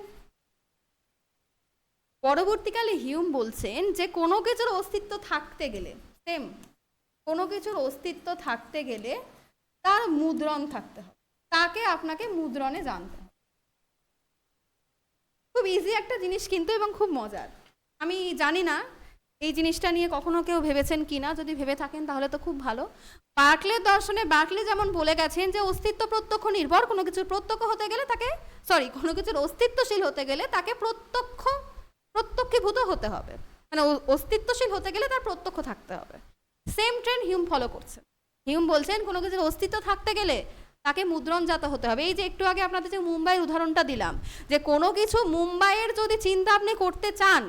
পরবর্তীকালে হিউম বলছেন যে কোনো কিছুর অস্তিত্ব থাকতে গেলে, সেম কোনো কিছুর অস্তিত্ব থাকতে গেলে তার মুদ্রণ থাকতে হবে, তাকে আপনাকে মুদ্রণে জানতে হবে। খুব ইজি একটা জিনিস কিন্তু, এবং খুব মজার। আমি জানি না এই জিনিসটা নিয়ে কখনো কেউ ভেবেছেন কিনা, যদি ভেবে থাকেন তাহলে তো খুব ভালো। বার্কলের দর্শনে বার্কলে যেমন বলে গেছেন যে অস্তিত্ব প্রত্যক্ষ নির্ভর, কোনো কিছুর প্রত্যক্ষ হতে গেলে তাকে কোনো কিছুর অস্তিত্বশীল হতে গেলে তাকে প্রত্যক্ষীভূত হতে হবে, মানে অস্তিত্বশীল হতে গেলে তার প্রত্যক্ষ থাকতে হবে। সেম ট্রেন্ড হিউম ফলো করছে। হিউম বলছেন কোনো কিছুর অস্তিত্ব থাকতে গেলে তাকে মুদ্রণজাত হতে হবে। এই যে একটু আগে আপনাদের যে মুম্বাইয়ের উদাহরণটা দিলাম, যে কোনো কিছু মুম্বাইয়ের যদি চিন্তা আপনি করতে চান,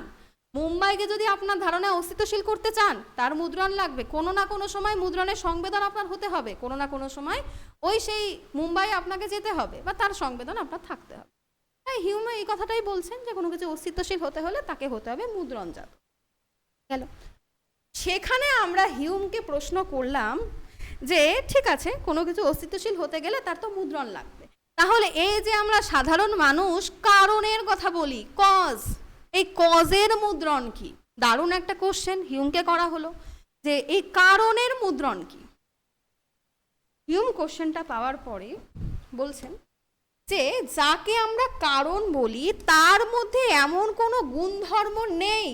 মুম্বাইকে যদি আপনার ধারণায় অস্তিত্বশীল করতে চান, তার মুদ্রণ লাগবে। কোনো না কোনো সময় মুদ্রণের সংবেদন আপনার হতে হবে, কোনো না কোনো সময় ওই সেই মুম্বাই আপনাকে যেতে হবে বা তার সংবেদন আপনার থাকতে হবে। তাই হিউম এই কথাটাই বলছেন যে কোনো কিছু অস্তিত্বশীল হতে হলে তাকে হতে হবে মুদ্রণজাত। গেল। সেখানে আমরা হিউমকে প্রশ্ন করলাম যে ঠিক আছে, কোনো কিছু অস্তিত্বশীল হতে গেলে তার তো মুদ্রণ লাগবে, তাহলে এই যে আমরা সাধারণ মানুষ কারণের কথা বলি, কজ, এই কজের মুদ্রণ কি? দারুণ একটা কোশ্চেন হিউমকে করা হলো যে এই কারণের মুদ্রণ কি। হিউম কোশ্চেনটা পাওয়ার পরে বলছেন যে যাকে আমরা কারণ বলি তার মধ্যে এমন কোনো গুণধর্ম নেই,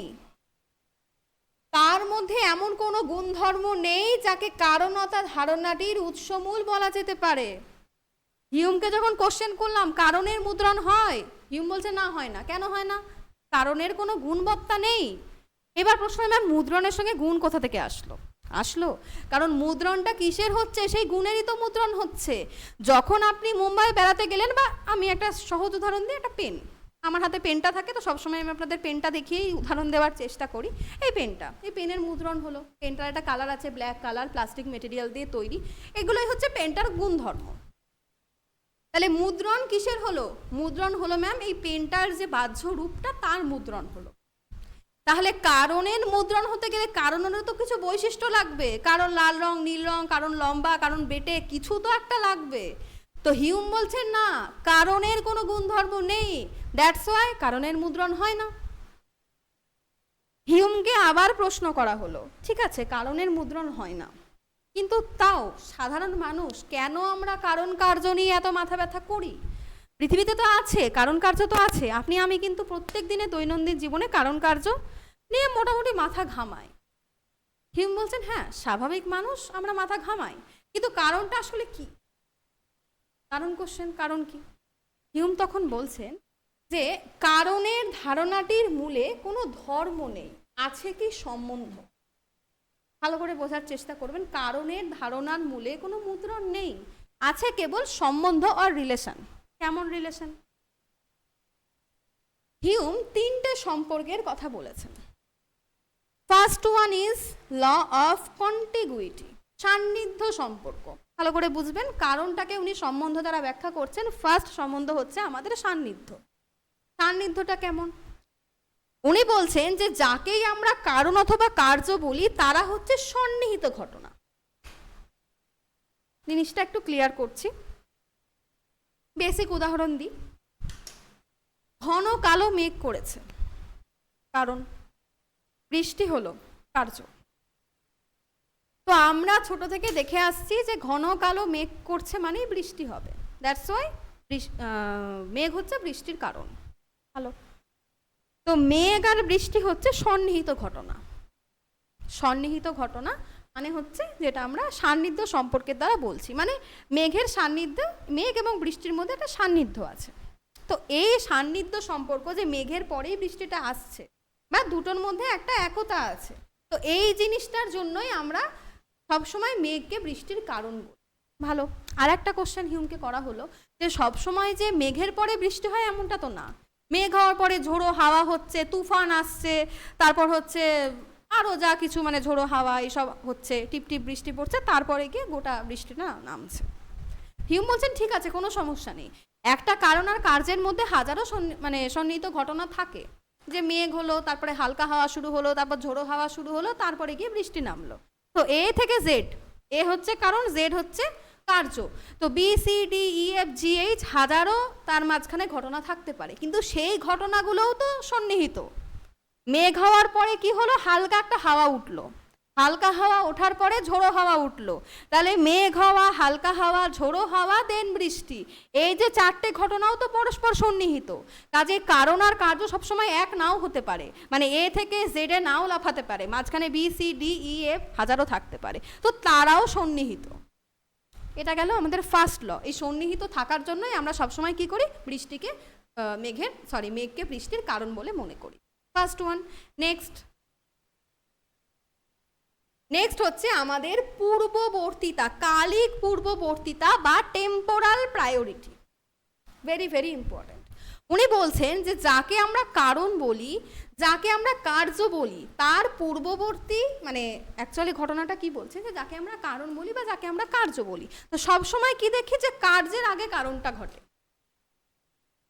তার মধ্যে এমন কোনো গুণধর্ম নেই যাকে কারণতা ধারণাটির উৎসমূল বলা যেতে পারে। হিউমকে যখন কোশ্চেন করলাম কারণের মুদ্রণ হয়, হিউম বলছে না, হয় না। কেন হয় না? কারণের কোনো গুণবত্তা নেই। এবার প্রশ্ন, ম্যাম মুদ্রণের সঙ্গে গুণ কোথা থেকে আসলো? কারণ মুদ্রণটা কিসের হচ্ছে? সেই গুণেরই তো মুদ্রণ হচ্ছে। যখন আপনি মুম্বাই বেড়াতে গেলেন, বা আমি একটা সহজ উদাহরণ দিই, একটা পেন, আমার হাতে পেনটা থাকে তো সবসময় আমি আপনাদের পেনটা দেখিয়েই উদাহরণ দেওয়ার চেষ্টা করি। এই পেনটা, এই পেনের মুদ্রণ হলো, পেনটার একটা কালার আছে, ব্ল্যাক কালার, প্লাস্টিক মেটেরিয়াল দিয়ে তৈরি, এগুলোই হচ্ছে পেনটার গুণধর্ম। তাহলে মুদ্রণ কিসের হলো? মুদ্রণ হলো ম্যাম এই পেনটার যে বাহ্য রূপটা, তার মুদ্রণ হলো। তাহলে কারণের মুদ্রণ হতে গেলে কারণেরও তো কিছু বৈশিষ্ট্য লাগবে, কারণ লাল রং, নীল রং, কারণ লম্বা, কারণ বেটে, কিছু তো একটা লাগবে। তো হিউম বলছেন না, কারণের কোনো গুণধর্ম নেই, দ্যাটস ওয়াই কারণের মুদ্রণ হয় না। হিউমকে আবার প্রশ্ন করা হলো, ঠিক আছে কারণের মুদ্রণ হয় না, কিন্তু তাও সাধারণ মানুষ কেন আমরা কারণ কার্য নিয়ে এত মাথা ব্যথা করি? পৃথিবীতে তো আছে, কারণ কার্য তো আছে, আপনি আমি কিন্তু প্রত্যেক দিনে দৈনন্দিন জীবনে কারণ কার্য নিয়ে মোটামুটি মাথা ঘামাই। হিউম বলছেন হ্যাঁ, স্বাভাবিক মানুষ আমরা মাথা ঘামাই, কিন্তু কারণটা আসলে কি? কারণ কোশ্চেন, কারণ কি? হিউম তখন বলছেন যে কারণের ধারণাটির মূলে কোনো ধর্ম নেই, আছে কি সম্বন্ধ। ভালো করে বোঝার চেষ্টা করবেন, কারণের ধারণার মূলে কোনো মুদ্রণ নেই, আছে কেবল সম্বন্ধ আর রিলেশন। কেমন রিলেশন? হিউম তিনটে সম্পর্কের কথা বলেছেন। First one is law of contiguity, সান্নিধ্য সম্পর্ক। ভালো করে বুঝবেন, কারণটাকে উনি সম্বন্ধ দ্বারা ব্যাখ্যা করছেন। ফার্স্ট সম্বন্ধ হচ্ছে আমাদের সান্নিধ্য। সান্নিধ্যটা কেমন? উনি বলছেন যে যাকেই আমরা কারণ অথবা কার্য বলি তারা হচ্ছে সন্নিহিত ঘটনা। জিনিসটা একটু ক্লিয়ার করছি, বেসিক উদাহরণ দিই। ঘন কালো মেঘ করেছে, কারণ বৃষ্টি হলো, কার্য। তো আমরা ছোট থেকে দেখে আসছি যে ঘন কালো মেঘ করছে মানেই বৃষ্টি হবে, দ্যাটস ওয়াই মেঘ হচ্ছে বৃষ্টির কারণ। ভালো। তো মেঘ আর বৃষ্টি হচ্ছে সন্নিহিত ঘটনা। সন্নিহিত ঘটনা মানে হচ্ছে যেটা আমরা সান্নিধ্য সম্পর্কের দ্বারা বলছি, মানে মেঘের সান্নিধ্য, মেঘ এবং বৃষ্টির মধ্যে একটা সান্নিধ্য আছে। তো এই সান্নিধ্য সম্পর্ক, যে মেঘের পরেই বৃষ্টিটা আসছে বা দুটোর মধ্যে একটা একতা আছে, তো এই জিনিসটার জন্যই আমরা সবসময় মেঘকে বৃষ্টির কারণ বলি। ভালো। আর একটা কোশ্চেন হিউমকে করা হলো যে সবসময় যে মেঘের পরে বৃষ্টি হয় এমনটা তো না। মেঘ হওয়ার পরে ঝোড়ো হাওয়া হচ্ছে, তুফান আসছে, তারপর হচ্ছে আরও যা কিছু মানে ঝোড়ো হাওয়া এইসব হচ্ছে, টিপটিপ বৃষ্টি পড়ছে, তারপরে গিয়ে গোটা বৃষ্টিটা নামছে। হিউম বলছেন ঠিক আছে, কোনো সমস্যা নেই, একটা কারণ আর কার্যের মধ্যে হাজারো সন্নিহিত ঘটনা থাকে, যে মেঘ হলো, তারপরে হালকা হাওয়া শুরু হলো, তারপর ঝোড়ো হাওয়া শুরু হলো, তারপরে গিয়ে বৃষ্টি নামলো। তো এ থেকে জেড, এ হচ্ছে কারণ, জেড হচ্ছে কার্য। তো B C D E F G H হাজারো তার মাঝখানে ঘটনা থাকতে পারে, কিন্তু সেই ঘটনাগুলোও তো সন্নিহিত। মেঘ হওয়ার পরে কি হলো, হালকা একটা হাওয়া উঠলো, হালকা হাওয়া ওঠার পরে ঝোড়ো হাওয়া উঠলো, তাহলে মেঘ হাওয়া, হালকা হাওয়া, ঝোড়ো হাওয়া, দেন বৃষ্টি, এই যে চারটে ঘটনাও তো পরস্পর সন্নিহিত। কাজে কারণ আর কার্য সবসময় এক নাও হতে পারে, মানে এ থেকে জেডে নাও লাফাতে পারে, মাঝখানে B C D E F হাজারো থাকতে পারে, তো তারাও সন্নিহিত। এটা গেল আমাদের ফার্স্ট ল। এই সন্নিহিত থাকার জন্যই আমরা সবসময় কি করি, বৃষ্টিকে মেঘকে বৃষ্টির কারণ বলে মনে করি। First one. নেক্সট হচ্ছে আমাদের পূর্ববর্তীতা, কালিক পূর্ববর্তীতা বা temporal priority. Very very important. উনি বলছেন যে যাকে আমরা কারণ বলি, যাকে আমরা কার্য বলি, তার পূর্ববর্তী, মানে অ্যাকচুয়ালি ঘটনাটা কি বলছে, যে যাকে আমরা কারণ বলি বা যাকে আমরা কার্য বলি, তো সবসময় কি দেখি যে কার্যের আগে কারণটা ঘটে।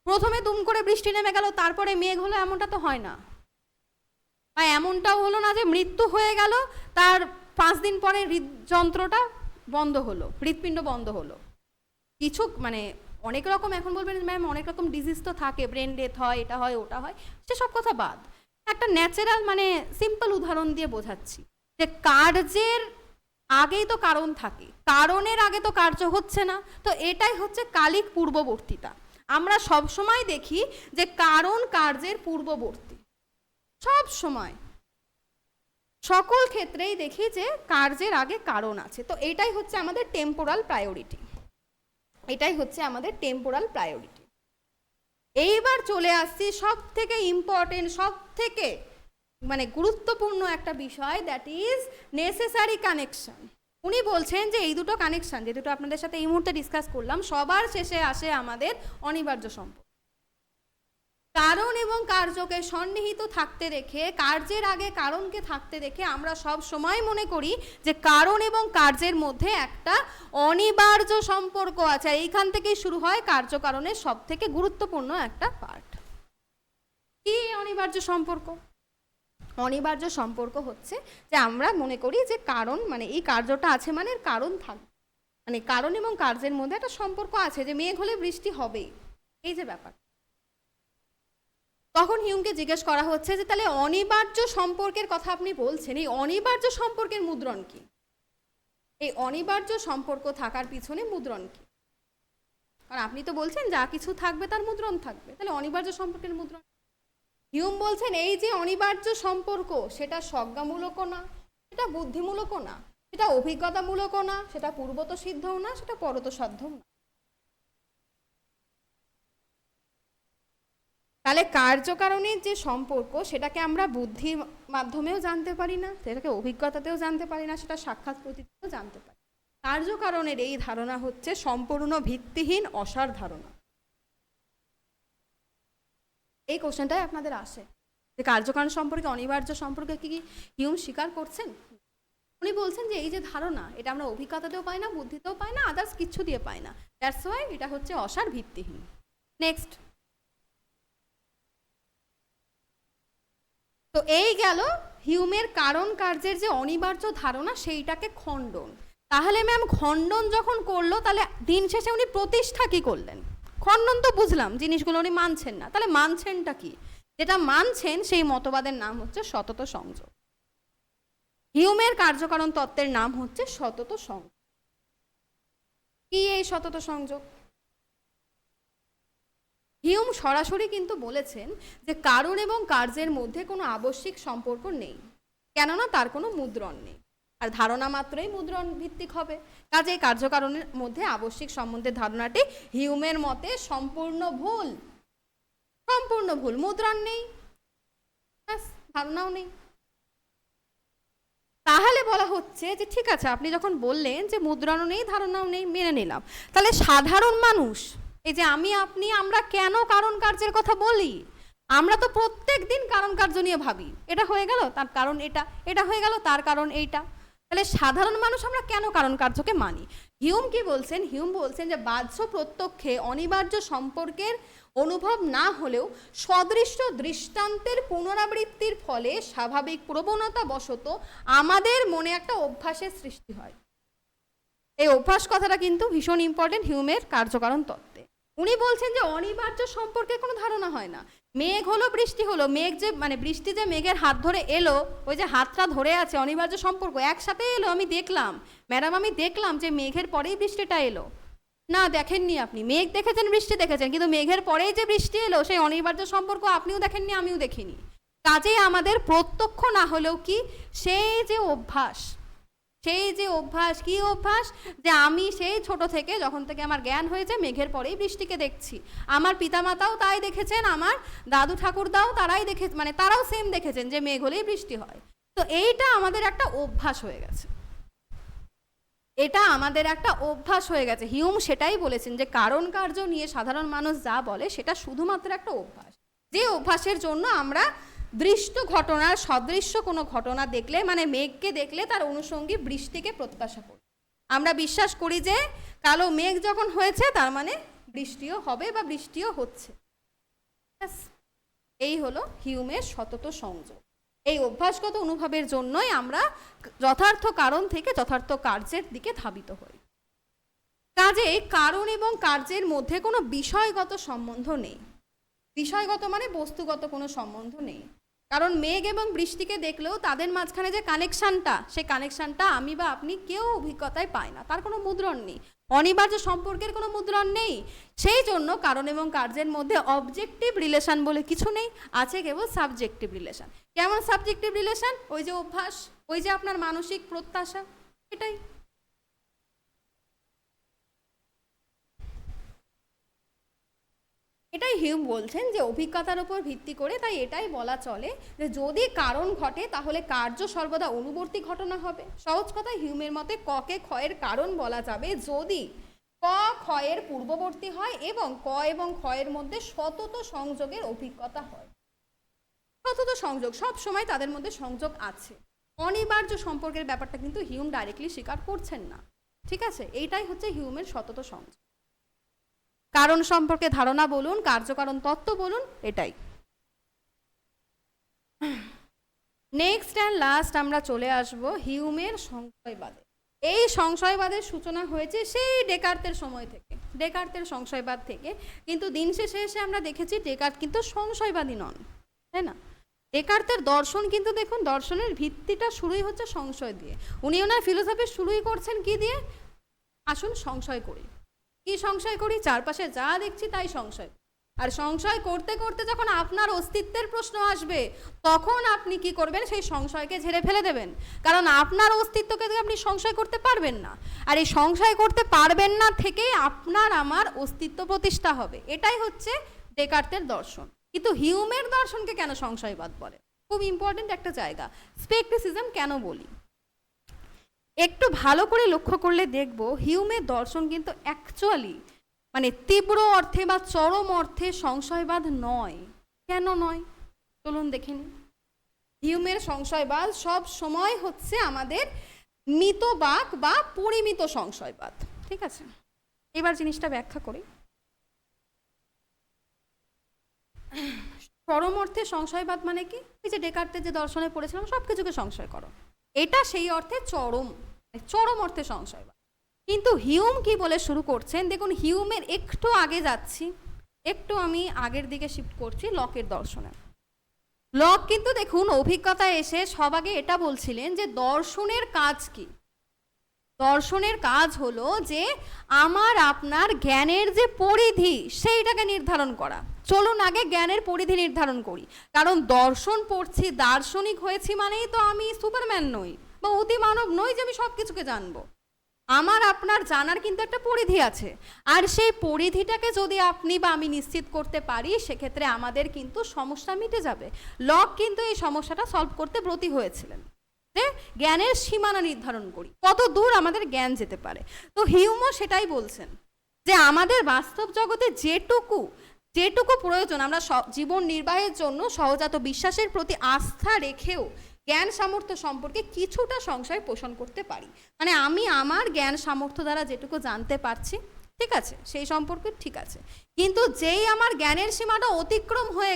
প্রথমে দুম করে বৃষ্টি নেমে গেল, তারপরে মেঘ হলো, এমনটা তো হয় না। বা এমনটাও হলো না যে মৃত্যু হয়ে গেল, তার 5 দিন পরে হৃদযন্ত্রটা বন্ধ হলো, হৃৎপিণ্ড বন্ধ হলো। কিছু মানে অনেক রকম, এখন বলবেন ম্যাম অনেক রকম ডিজিজ তো থাকে, ব্রেন ডেথ হয়, এটা হয়, ওটা হয়, সেসব কথা বাদ, একটা ন্যাচারাল মানে সিম্পল উদাহরণ দিয়ে বোঝাচ্ছি যে কার্যের আগেই তো কারণ থাকে, কারণের আগে তো কার্য হচ্ছে না, তো এটাই হচ্ছে কালিক পূর্ববর্তীতা। আমরা সব সময় দেখি যে কারণ কার্যের পূর্ববর্তী, সব সময় সকল ক্ষেত্রেই দেখি যে কার্যের আগে কারণ আছে। তো এটাই হচ্ছে আমাদের টেম্পোরাল প্রায়োরিটি, এটাই হচ্ছে আমাদের টেম্পোরাল প্রায়োরিটি। এইবার চলে আসছি সব থেকে ইম্পর্টেন্ট, সব থেকে মানে গুরুত্বপূর্ণ একটা বিষয়, দ্যাট ইজ নেসেসারি কানেকশন। উনি বলছেন যে এই দুটো কানেকশন, যে দুটো আপনাদের সাথে এই মুহূর্তে ডিসকাস করলাম, সবার শেষে আসে আমাদের অনিবার্য সম্পর্ক। কারণ এবং কার্যকে সন্নিহিত থাকতে রেখে, কার্যের আগে কারণকে থাকতে রেখে আমরা সব সময় মনে করি যে কারণ এবং কার্যের মধ্যে একটা অনিবার্য সম্পর্ক আছে। এইখান থেকেই শুরু হয় কার্যকারণের সব থেকে গুরুত্বপূর্ণ একটা পার্ট। কি অনিবার্য সম্পর্ক? অনিবার্য সম্পর্ক হচ্ছে যে আমরা মনে করি যে কারণ মানে এই কার্যটা আছে মানে কারণ থাকবে, মানে কারণ এবং কার্যের মধ্যে একটা সম্পর্ক আছে, যে মেঘ হলে বৃষ্টি হবেই, এই যে ব্যাপার। তখন হিউমকে জিজ্ঞেস করা হচ্ছে যে তাহলে অনিবার্য সম্পর্কের কথা আপনি বলছেন, এই অনিবার্য সম্পর্কের মুদ্রণ কি? এই অনিবার্য সম্পর্ক থাকার পিছনে মুদ্রণ কি? কারণ আপনি তো বলছেন যা কিছু থাকবে তার মুদ্রণ থাকবে, তাহলে অনিবার্য সম্পর্কের মুদ্রণ। হিউম বলছেন এই যে অনিবার্য সম্পর্ক, সেটা স্বজ্ঞামূলকও না, সেটা বুদ্ধিমূলকও না, সেটা অভিজ্ঞতামূলকও না, সেটা পূর্বত সিদ্ধও না, সেটা পরত সাধ্যও না। তাহলে কার্যকারণের যে সম্পর্ক, সেটাকে আমরা বুদ্ধির মাধ্যমেও জানতে পারি না, সেটাকে অভিজ্ঞতাতেও জানতে পারি না, সেটা সাক্ষাৎ প্রতীতেও জানতে পারি। কার্যকারণের এই ধারণা হচ্ছে সম্পূর্ণ ভিত্তিহীন অসার ধারণা। এই কোশ্চেনটাই আপনাদের আসে যে কার্যকারণ সম্পর্কে অনিবার্য সম্পর্কে কি হিউম স্বীকার করছেন? উনি বলছেন যে এই যে ধারণা, এটা আমরা অভিজ্ঞতাতেও পাই না, বুদ্ধিতেও পাই না, আদার্স কিছু দিয়ে পাই না, দ্যাটস ওয়াই এটা হচ্ছে অসার ভিত্তিহীন। নেক্সট। তো এই গেল হিউমের কারণ কার্যের যে অনিবার্য ধারণা, সেইটাকে খণ্ডন। তাহলে ম্যাম খণ্ডন যখন করলো, তাহলে দিন শেষে উনি প্রতিষ্ঠা কি করলেন? খণ্ডন তো বুঝলাম, জিনিসগুলো উনি মানছেন না, তাহলে মানছেনটা কি? যেটা মানছেন সেই মতবাদের নাম হচ্ছে সতত সংযোগ। হিউমের কার্যকারণ তত্ত্বের নাম হচ্ছে সতত সংযোগ। কি এই সতত সংযোগ? হিউম সরাসরি কিন্তু বলেছেন যে কারণ এবং কার্যের মধ্যে কোনো আবশ্যিক সম্পর্ক নেই, কেননা তার কোনো মুদ্রণ নেই, আর ধারণা মাত্রই মুদ্রণ ভিত্তিক হবে। কাজেই কার্যকারণের মধ্যে আবশ্যিক সম্বন্ধের ধারণাটি হিউমের মতে সম্পূর্ণ ভুল, সম্পূর্ণ ভুল। মুদ্রণ নেই, ধারণাও নেই। তাহলে বলা হচ্ছে যে ঠিক আছে, আপনি যখন বললেন যে মুদ্রণও নেই, ধারণাও নেই, মেনে নিলাম, তাহলে সাধারণ মানুষ, এই যে আমি আপনি, আমরা কেন কারণ কার্যের কথা বলি? আমরা তো প্রত্যেক দিন কারণ কার্য নিয়ে ভাবি, এটা হয়ে গেল তার কারণ এটা, এটা হয়ে গেল তার কারণ এইটা। তাহলে সাধারণ মানুষ আমরা কেন কারণ কার্যকে মানি? হিউম কি বলছেন? হিউম বলছেন যে বাহ্য প্রত্যক্ষে অনিবার্য সম্পর্কের অনুভব না হলেও সদৃশ্য দৃষ্টান্তের পুনরাবৃত্তির ফলে স্বাভাবিক প্রবণতা বশত আমাদের মনে একটা অভ্যাসের সৃষ্টি হয়। এই অভ্যাস কথাটা কিন্তু ভীষণ ইম্পর্টেন্ট হিউমের কার্যকারণ তত্ত্বে। উনি বলছেন যে অনিবার্য সম্পর্কে কোনো ধারণা হয় না। মেঘ হলো, বৃষ্টি হলো, মেঘ যে মানে বৃষ্টি যে মেঘের হাত ধরে এলো, ওই যে হাতটা ধরে আছে, অনিবার্য সম্পর্ক, একসাথে এলো, আমি দেখলাম ম্যাডাম, আমি দেখলাম যে মেঘের পরেই বৃষ্টিটা এলো। না, দেখেননি আপনি, মেঘ দেখেছেন, বৃষ্টি দেখেছেন, কিন্তু মেঘের পরেই যে বৃষ্টি এলো সেই অনিবার্য সম্পর্ক আপনিও দেখেননি, আমিও দেখিনি। কাজেই আমাদের প্রত্যক্ষ না হলেও কি সেই যে অভ্যাস, কি অভ্যাস, যে আমি সেই ছোট থেকে যখন থেকে আমার জ্ঞান হয়েছে মেঘের পরেই বৃষ্টিকে দেখছি। আমার পিতামাতাও তাই দেখেছেন, আমার দাদু ঠাকুরদাও তারাই মানে তারাও সেম দেখেছেন যে মেঘ হলেই বৃষ্টি হয়। তো এইটা আমাদের একটা অভ্যাস হয়ে গেছে, এটা আমাদের একটা অভ্যাস হয়ে গেছে। হিউম সেটাই বলেছেন যে কারণ কার্য নিয়ে সাধারণ মানুষ যা বলে সেটা শুধুমাত্র একটা অভ্যাস, যে অভ্যাসের জন্য আমরা দৃষ্ট ঘটনার সদৃশ্য কোনো ঘটনা দেখলে, মানে মেঘকে দেখলে তার অনুষঙ্গী বৃষ্টিকে প্রত্যাশা করি। আমরা বিশ্বাস করি যে কালো মেঘ যখন হয়েছে তার মানে বৃষ্টিও হবে বা বৃষ্টিও হচ্ছে। এই হলো হিউমের সতত সংযোগ। এই অভ্যাসগত অনুভবের জন্যই আমরা যথার্থ কারণ থেকে যথার্থ কার্যের দিকে ধাবিত হই। কাজে কারণ এবং কার্যের মধ্যে কোনো বিষয়গত সম্বন্ধ নেই। বিষয়গত মানে বস্তুগত কোনো সম্বন্ধ নেই। কারণ মেঘ এবং বৃষ্টিকে দেখলেও তাদের মাঝখানে যে কানেকশানটা, সেই কানেকশানটা আমি বা আপনি কেউ অভিজ্ঞতায় পাই না, তার কোনো মুদ্রণ নেই, অনিবার্য সম্পর্কের কোনো মুদ্রণ নেই। সেই জন্য কারণ এবং কার্যের মধ্যে অবজেক্টিভ রিলেশন বলে কিছু নেই, আছে কেবল সাবজেক্টিভ রিলেশন। কেমন সাবজেক্টিভ রিলেশন? ওই যে অভ্যাস, ওই যে আপনার মানসিক প্রত্যাশা, এটাই। এটাই হিউম বলছেন যে অভিজ্ঞতার উপর ভিত্তি করে, তাই এটাই বলা চলে যে যদি কারণ ঘটে তাহলে কার্য সর্বদা অনুবর্তী ঘটনা হবে। সহজ কথায় হিউমের মতে ককে ক্ষয়ের কারণ বলা যাবে যদি ক ক্ষয়ের পূর্ববর্তী হয় এবং ক এবং ক্ষয়ের মধ্যে সতত সংযোগের অভিজ্ঞতা হয়। সতত সংযোগ, সব সময় তাদের মধ্যে সংযোগ আছে। অনিবার্য সম্পর্কের ব্যাপারটা কিন্তু হিউম ডাইরেক্টলি স্বীকার করছেন না। ঠিক আছে, এইটাই হচ্ছে হিউমের সতত সংযোগ। কারণ সম্পর্কে ধারণা বলুন, কার্যকারণ তত্ত্ব বলুন, এটাই। নেক্সট অ্যান্ড লাস্ট আমরা চলে আসব হিউমের সংশয়বাদে। এই সংশয়বাদের সূচনা হয়েছে সেই ডেকার্তের সময় থেকে, ডেকার্তের সংশয়বাদ থেকে। কিন্তু দিন শেষে এসে আমরা দেখেছি ডেকার্ত কিন্তু সংশয়বাদী নন, তাই না? ডেকার্তের দর্শন কিন্তু দেখুন, দর্শনের ভিত্তিটা শুরুই হচ্ছে সংশয় দিয়ে। উনি ওনার ফিলোসফি শুরুই করছেন কি দিয়ে? আসুন সংশয় করি। কি সংশয় করি? চারপাশে যা দেখছি তাই সংশয়। আর সংশয় করতে করতে যখন আপনার অস্তিত্বের প্রশ্ন আসবে তখন আপনি কি করবেন? সেই সংশয়কে ঝেড়ে ফেলে দেবেন, কারণ আপনার অস্তিত্বকে আপনি সংশয় করতে পারবেন না। আর এই সংশয় করতে পারবেন না থেকেই আপনার আমার অস্তিত্ব প্রতিষ্ঠা হবে। এটাই হচ্ছে ডেকার্তের দর্শন। কিন্তু হিউমের দর্শনকে কেন সংশয়বাদ বলে? খুব ইম্পর্টেন্ট একটা জায়গা। স্পেকটিসিজম কেন বলি? একটু ভালো করে লক্ষ্য করলে দেখব হিউমের দর্শন কিন্তু অ্যাকচুয়ালি মানে তীব্র অর্থে বা চরম অর্থে সংশয়বাদ নয়। কেন নয় চলুন দেখে নিই। হিউমের সংশয়বাদ সব সময় হচ্ছে আমাদের মিতবাক বা পরিমিত সংশয়বাদ। ঠিক আছে, এবার জিনিসটা ব্যাখ্যা করি। চরম অর্থে সংশয়বাদ মানে কি? এই যে ডেকার্তের যে দর্শনে পড়েছিলাম, সব কিছুকে সংশয় করো, এটা সেই অর্থে চরম অর্থে সংশয়বাদ। কিন্তু হিউম কি বলে শুরু করছেন দেখুন, হিউমের একটু আগে যাচ্ছি, একটু আমি আগের দিকে শিফট করছি লকের দর্শনে। লক কিন্তু দেখুন অভিজ্ঞতায় এসে সব আগে এটা বলছিলেন যে দর্শনের কাজ কি? দর্শনের কাজ হলো যে আমার আপনার জ্ঞানের যে পরিধি সেইটাকে নির্ধারণ করা। চলুন আগে জ্ঞানের পরিধি নির্ধারণ করি, কারণ দর্শন পড়ছি, দার্শনিক হয়েছি মানেই তো আমি সুপারম্যান নই বা অতি মানব নই যে আমি সব কিছুকে জানবো। আমার আপনার জানার কিন্তু একটা পরিধি আছে, আর সেই পরিধিটাকে যদি আপনি বা আমি নিশ্চিত করতে পারি সেক্ষেত্রে আমাদের কিন্তু সমস্যা মিটে যাবে। লক কিন্তু এই সমস্যাটা সলভ করতে ব্রতী হয়েছিলেন যে জ্ঞানের সীমানা নির্ধারণ করি, কত দূর আমাদের জ্ঞান যেতে পারে। তো হিউমও সেটাই বলছেন যে আমাদের বাস্তব জগতে যেটুকু প্রয়োজন আমরা জীবন নির্বাহের জন্য সহজাত বিশ্বাসের প্রতি আস্থা রেখেও জ্ঞান সামর্থ্য সম্পর্কে কিছুটা সংশয় পোষণ করতে পারি। মানে আমি আমার জ্ঞান সামর্থ্য দ্বারা যেটুকু জানতে পারছি, ঠিক আছে, সেই সম্পর্কে ঠিক আছে। কিন্তু যেই আমার জ্ঞানের সীমাটা অতিক্রম হয়ে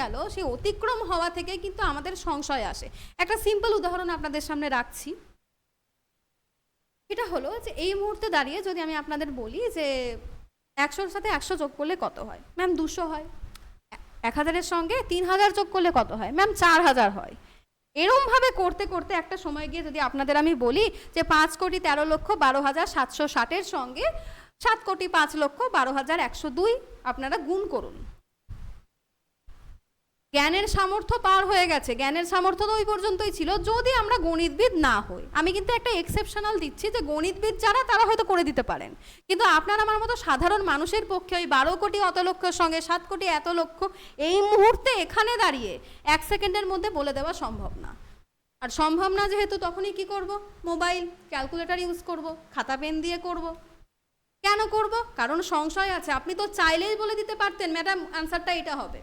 গেল, সেই অতিক্রম হওয়া থেকে কিন্তু আমাদের সংশয় আসে। একটা সিম্পল উদাহরণ আপনাদের সামনে রাখছি। এটা হলো যে এই মুহূর্তে দাঁড়িয়ে যদি আমি আপনাদের বলি যে 100-র সাথে 100 যোগ করলে কত হয়, ম্যাম 200 হয়। 1000-এর সঙ্গে 3000 যোগ করলে কত হয়, ম্যাম 4000 হয়। এরমভাবে করতে করতে একটা সময় গিয়ে যদি আপনাদের আমি বলি যে 5,13,12,760-এর সঙ্গে 7,05,12,102 আপনারা গুণ করুন, জ্ঞানের সামর্থ্য পার হয়ে গেছে। জ্ঞানের সামর্থ্য তো ওই পর্যন্তই ছিল যদি আমরা গণিতবিদ না হই। আমি কিন্তু একটা এক্সেপশনাল দিচ্ছি যে গণিতবিদ যারা তারা হয়তো করে দিতে পারেন, কিন্তু আপনার আমার মতো সাধারণ মানুষের পক্ষে ওই 12 কোটি অত লক্ষের সঙ্গে 7 কোটি এত লক্ষ এই মুহূর্তে এখানে দাঁড়িয়ে 1 সেকেন্ডের মধ্যে বলে দেওয়া সম্ভব না। আর সম্ভব না যেহেতু তখনই কি করব, মোবাইল ক্যালকুলেটর ইউজ করব, খাতা পেন দিয়ে করব। কেন করব? কারণ সংশয় আছে। আপনি তো চাইলেই বলে দিতে পারতেন ম্যাডাম আনসারটা এটা হবে,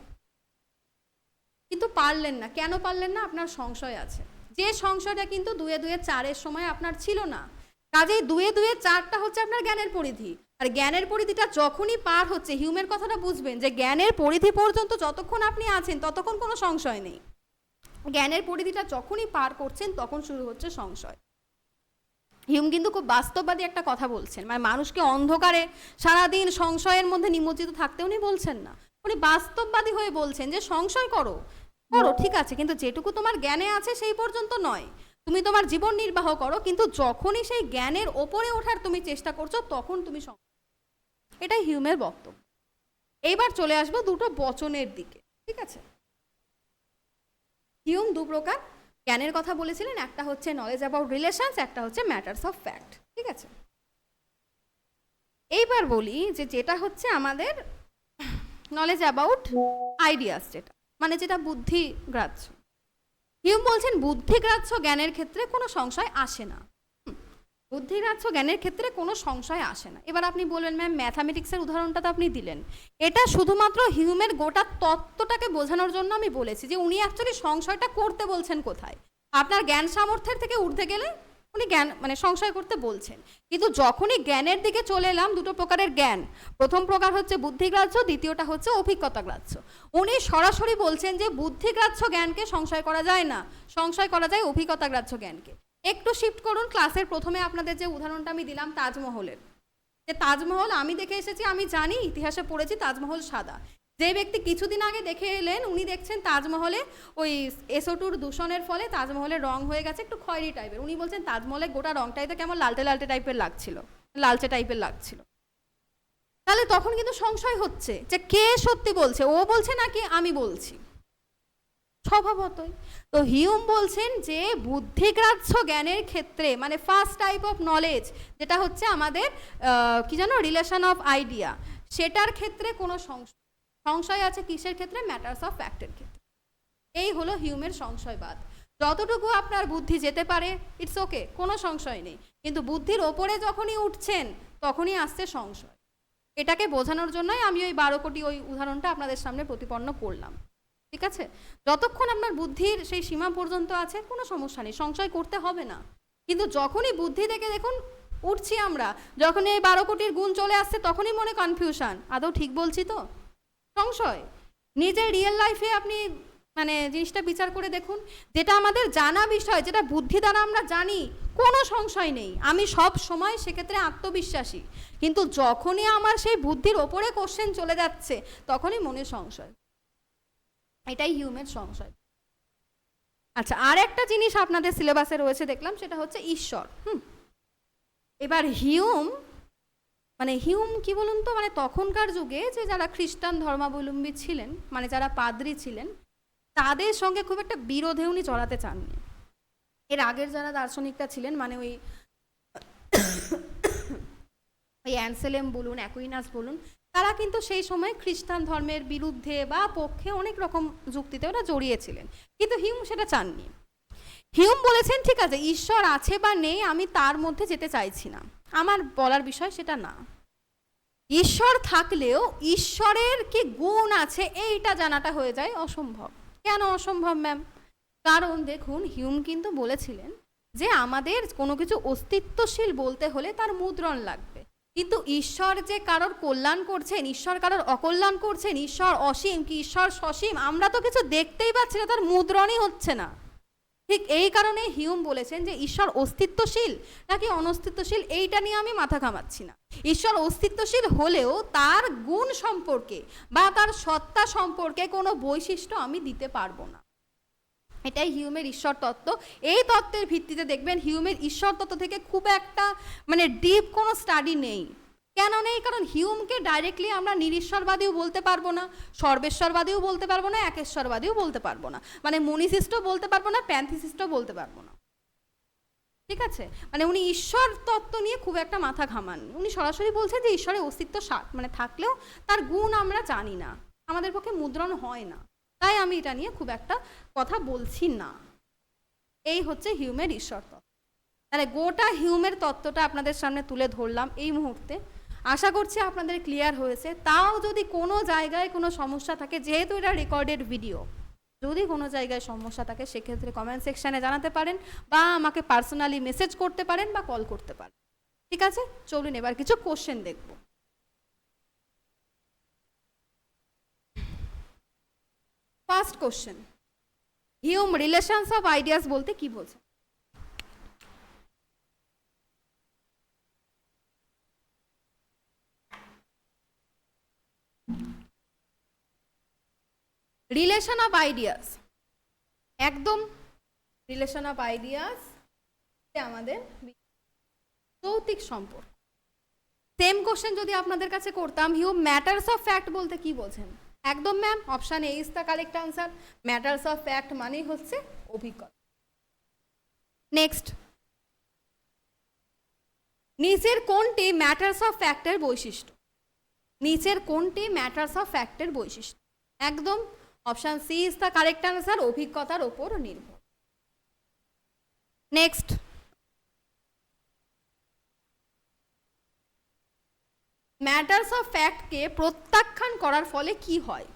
কিন্তু পারলেন না। কেন পারলেন না? আপনার সংশয় আছে। যে সংশয়টা কিন্তু 2-2-4-এর সময় আপনার ছিল না। কাজেই 2-2-4টা হচ্ছে আপনার জ্ঞানের পরিধি। আর জ্ঞানের পরিধিটা যখনই পার হচ্ছে, হিউমের কথাটা বুঝবেন যে জ্ঞানের পরিধি পর্যন্ত যতক্ষণ আপনি আছেন ততক্ষণ কোনো সংশয় নেই। জ্ঞানের পরিধিটা যখনই পার করছেন তখন শুরু হচ্ছে সংশয়। হিউম কিন্তু খুব বাস্তববাদী একটা কথা বলছেন, মানে মানুষকে অন্ধকারে সারাদিন সংশয়ের মধ্যে নিমজ্জিত থাকতে উনি বলছেন না। উনি বাস্তববাদী হয়ে বলছেন যে সংশয় করো, ঠিক আছে, কিন্তু যেটুকু তোমার জ্ঞানে আছে সেই পর্যন্ত নয়। তুমি তোমার জীবন নির্বাহ করো, কিন্তু যখনই সেই জ্ঞানের ওপরে ওঠার তুমি চেষ্টা করছো তখন তুমি এটাই হিউমের বক্তব্য। এইবার চলে আসবো দুটো বচনের দিকে, ঠিক আছে। হিউম দু প্রকার জ্ঞানের কথা বলেছিলেন, একটা হচ্ছে নলেজ অ্যাবাউট রিলেশনস, একটা হচ্ছে ম্যাটার্স অফ ফ্যাক্ট, ঠিক আছে। এইবার বলি যে যেটা হচ্ছে আমাদের নলেজ অ্যাবাউট আইডিয়াস, যেটা বুদ্ধিগ্রাহ্য। হিউম বলছেন বুদ্ধিগ্রাহ্য জ্ঞানের ক্ষেত্রে কোনো সংশয় আসে না। বুদ্ধিগ্রাহ্য জ্ঞানের ক্ষেত্রে কোনো সংশয় আসে না। এবার আপনি বলবেন ম্যাম ম্যাথামেটিক্সের উদাহরণটা তো আপনি দিলেন, এটা শুধুমাত্র হিউমের গোটা তত্ত্বটাকে বোঝানোর জন্য আমি বলেছি যে উনি অ্যাকচুয়ালি সংশয়টা করতে বলছেন কোথায়। আপনার জ্ঞান সামর্থ্যের থেকে ঊর্ধ্বে গেলে উনি জ্ঞান সংশয় করতে বলছেন। কিন্তু যখনই জ্ঞানের দিকে চলে এলাম, দুটো প্রকারের জ্ঞান, প্রথম প্রকার হচ্ছে বুদ্ধিগ্রাহ্য, দ্বিতীয়টা হচ্ছে অভিজ্ঞতাগ্রাহ্য। উনি সরাসরি বলছেন যে বুদ্ধিগ্রাহ্য জ্ঞানকে সংশয় করা যায় না, সংশয় করা যায় অভিজ্ঞতাগ্রাহ্য জ্ঞানকে। একটু শিফট করুন, ক্লাসের প্রথমে আপনাদের যে উদাহরণটা আমি দিলাম তাজমহলের, যে তাজমহল আমি দেখে এসেছি, আমি জানি, ইতিহাসে পড়েছি তাজমহল সাদা। যে ব্যক্তি কিছুদিন আগে দেখে এলেন উনি দেখছেন তাজমহলে ওই SO2 দূষণের ফলে তাজমহলের রং হয়ে গেছে একটু খয়েরি টাইপের। উনি বলছেন তাজমহলের গোটা রংটাই তো কেমন লালচে লালচে টাইপের লাগছিল, লালচে টাইপের লাগছিল। তাহলে তখন কিন্তু সংশয় হচ্ছে যে কে সত্যি বলছে, ও বলছে নাকি আমি বলছি, স্বভাবতই। তো হিউম বলছেন যে বুদ্ধিগ্রাহ্য জ্ঞানের ক্ষেত্রে, মানে ফার্স্ট টাইপ অফ নলেজ যেটা হচ্ছে আমাদের কি জানো রিলেশন অফ আইডিয়া, সেটার ক্ষেত্রে কোনো সংশয় আছে। কিসের ক্ষেত্রে? ম্যাটার্স অফ ফ্যাক্টের ক্ষেত্রে। এই হলো হিউমের সংশয়বাদ। যতটুকু আপনার বুদ্ধি যেতে পারে ইটস ওকে, কোনো সংশয় নেই, কিন্তু বুদ্ধির ওপরে যখনই উঠছেন তখনই আসছে সংশয়। এটাকে বোঝানোর জন্যই আমি ওই 12 কোটি ওই উদাহরণটা আপনাদের সামনে প্রতিপন্ন করলাম, ঠিক আছে। যতক্ষণ আপনার বুদ্ধির সেই সীমা পর্যন্ত আছে কোনো সমস্যা নেই, সংশয় করতে হবে না। কিন্তু যখনই বুদ্ধি থেকে দেখুন উঠছি আমরা, যখন এই 12 কোটির গুণ চলে আসছে তখনই মনে কনফিউশন, আদৌ ঠিক বলছি তো, সংশয়। নিজের রিয়েল লাইফে আপনি জিনিসটা বিচার করে দেখুন, যেটা আমাদের জানা বিষয়, যেটা বুদ্ধি দ্বারা আমরা জানি, কোনো সংশয় নেই, আমি সব সময় সেক্ষেত্রে আত্মবিশ্বাসী। কিন্তু যখনই আমার সেই বুদ্ধির ওপরে কোশ্চেন চলে যাচ্ছে তখনই মনে সংশয়। এটাই হিউমের সংশয়। আচ্ছা, আর একটা জিনিস আপনাদের সিলেবাসে রয়েছে দেখলাম, সেটা হচ্ছে ঈশ্বর। এবার হিউম কি বলুন তো, তখনকার যুগে যে যারা খ্রিস্টান ধর্মাবলম্বী ছিলেন, যারা পাদ্রী ছিলেন, তাদের সঙ্গে খুব একটা বিরোধে উনি জড়াতে চাননি। এর আগের যারা দার্শনিকরা ছিলেন, ওই অ্যানসেলেম বলুন, অ্যাকুইনাস বলুন, তারা কিন্তু সেই সময় খ্রিস্টান ধর্মের বিরুদ্ধে বা পক্ষে অনেক রকম যুক্তিতে ওরা জড়িয়েছিলেন, কিন্তু হিউম সেটা চাননি। হিউম বলেছেন ঠিক আছে, ঈশ্বর আছে বা নেই আমি তার মধ্যে যেতে চাইছি না, আমার বলার বিষয় সেটা না। ঈশ্বর থাকলেও ঈশ্বরের কি গুণ আছে এইটা জানাটা হয়ে যায় অসম্ভব। কেন অসম্ভব ম্যাম? কারণ দেখুন, হিউম কিন্তু বলেছিলেন যে আমাদের কোনো কিছু অস্তিত্বশীল বলতে হলে তার মুদ্রণ লাগবে, কিন্তু ঈশ্বর যে কারোর কল্যাণ করছেন, ঈশ্বর কারোর অকল্যাণ করছেন, ঈশ্বর অসীম কি ঈশ্বর সসীম, আমরা তো কিছু দেখতেই পাচ্ছি না, তার মুদ্রণই হচ্ছে না। ঠিক এই কারণে হিউম বলেছেন যে ঈশ্বর অস্তিত্বশীল নাকি অনস্তিত্বশীল এইটা নিয়ে আমি মাথা ঘামাচ্ছি না। ঈশ্বর অস্তিত্বশীল হলেও তার গুণ সম্পর্কে বা তার সত্তা সম্পর্কে কোনো বৈশিষ্ট্য আমি দিতে পারবো না। এটাই হিউমের ঈশ্বর তত্ত্ব। এই তত্ত্বের ভিত্তিতে দেখবেন হিউমের ঈশ্বর তত্ত্ব থেকে খুব একটা মানে ডিপ কোনো স্টাডি নেই। কেন নেই? কারণ হিউমকে ডাইরেক্টলি আমরা নিরীশ্বরবাদীও বলতে পারবো না, সর্বেশ্বরবাদীও বলতে পারবো না, একেশ্বরবাদীও বলতে পারবো না, মানে মনিসিস্টও বলতে পারবো না, প্যান্থিসিস্টও বলতে পারবো না। ঠিক আছে, মানে উনি ঈশ্বর তত্ত্ব নিয়ে খুব একটা মাথা ঘামান। উনি সরাসরি বলছেন যে ঈশ্বরের অস্তিত্ব মানে থাকলেও তার গুণ আমরা জানি না, আমাদের পক্ষে মুদ্রণ হয় না, তাই আমি এটা নিয়ে খুব একটা কথা বলছি না। এই হচ্ছে হিউমের ঈশ্বর তত্ত্ব। তাহলে গোটা হিউমের তত্ত্বটা আপনাদের সামনে তুলে ধরলাম এই মুহূর্তে। আশা করছি আপনাদের ক্লিয়ার হয়েছে। তাও যদি কোনো জায়গায় কোনো সমস্যা থাকে, যেহেতু এটা রেকর্ডেড ভিডিও, যদি কোনো জায়গায় সমস্যা থাকে সেক্ষেত্রে কমেন্ট সেকশানে জানাতে পারেন বা আমাকে পার্সোনালি মেসেজ করতে পারেন বা কল করতে পারেন। ঠিক আছে, চলুন এবার কিছু কোশ্চেন দেখব। First question, Hume relations of ideas বলতে কি বোঝে? রিলেশন অফ আইডিয়াস, একদম রিলেশন অফ আইডিয়াস আমাদের যৌতিক সম্পর্ক। সেম কোশ্চেন যদি আপনাদের কাছে করতাম, হিউম ম্যাটার্স অফ ফ্যাক্ট বলতে কি বোঝেন? একদম ma'am, option A is the correct answer. Matters of fact মানেই হচ্ছে অভিজ্ঞতা। নেক্সট, নিচের কোনটি ম্যাটার্স অফ ফ্যাক্টের বৈশিষ্ট্য? নিচের কোনটি ম্যাটার্স অফ ফ্যাক্টের বৈশিষ্ট্য? একদম option C is the correct answer, অভিজ্ঞতার ওপর নির্ভর। নেক্সট, ম্যাটার্স অফ ফ্যাক্টকে প্রত্যাখ্যান করার ফলে কি হয়?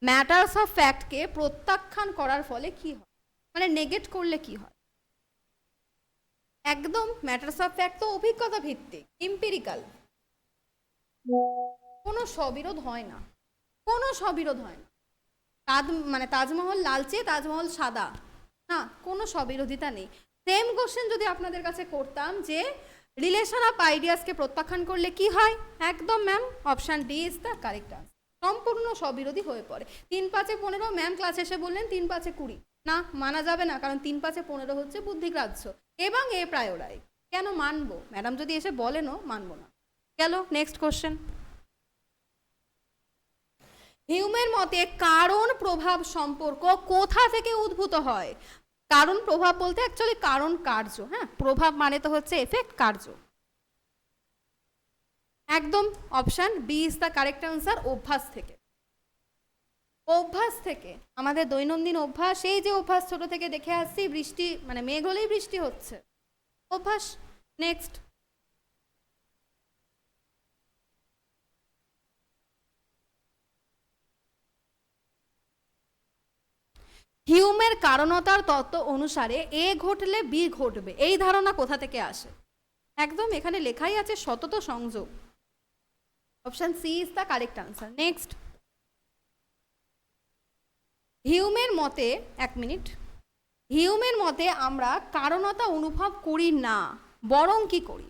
ম্যাটার্স অফ ফ্যাক্টকে প্রত্যাখ্যান করার ফলে কি হয়, মানে নেগেট করলে কি হয়? একদম ম্যাটার্স অফ ফ্যাক্ট তো অভিজ্ঞতা ভিত্তিক, এম্পিরিক্যাল, কোনো স্ববিরোধ হয় না, কোনো স্ববিরোধ হয় না। মানে তাজমহল লালচে, তাজমহল সাদা, না, কোনো স্ববিরোধিতা নেই। সেম কোশ্চেন যদি আপনাদের কাছে করতাম যে রিলেশন অফ আইডিয়াসকে প্রত্যাখ্যান করলে কি হয়? একদম ma'am option D is the correct answer, সম্পূর্ণ স্ববিরোধী হয়ে পড়ে। 3 × 5 = 15, ম্যাম ক্লাসে এসে বললেন 3 × 5 = 20, না মানা যাবে না, কারণ 3 × 5 = 15 হচ্ছে বুদ্ধিগ্রাহ্য এবং এ প্রায়োরাই। কেন মানবো? ম্যাডাম যদি এসে বলেনও মানবো না। গেল, নেক্সট কোশ্চেন। হিউমের মতে কারণ প্রভাব সম্পর্ক কোথা থেকে উদ্ভূত হয়? কারণ প্রভাব বলতে অ্যাকচুয়ালি কারণ কার্য, হ্যাঁ, প্রভাব মানে তো হচ্ছে এফেক্ট, কার্য। একদম option B is the correct answer, অভ্যাস থেকে। অভ্যাস থেকে, আমাদের দৈনন্দিন অভ্যাস, এই যে অভ্যাস ছোট থেকে দেখে আসছি, বৃষ্টি মানে মেঘ হলেই বৃষ্টি হচ্ছে, অভ্যাস। নেক্সট, হিউমের কারণতার তত্ত্ব অনুসারে এ ঘটলে বি ঘটবে, এই ধারণা কোথা থেকে আসে? একদম এখানে লেখাই আছে সতত সংযোগ, option C is the correct answer. Next, হিউমের মতে, এক মিনিট, হিউমের মতে আমরা কারণতা অনুভব করি না, বরং কি করি?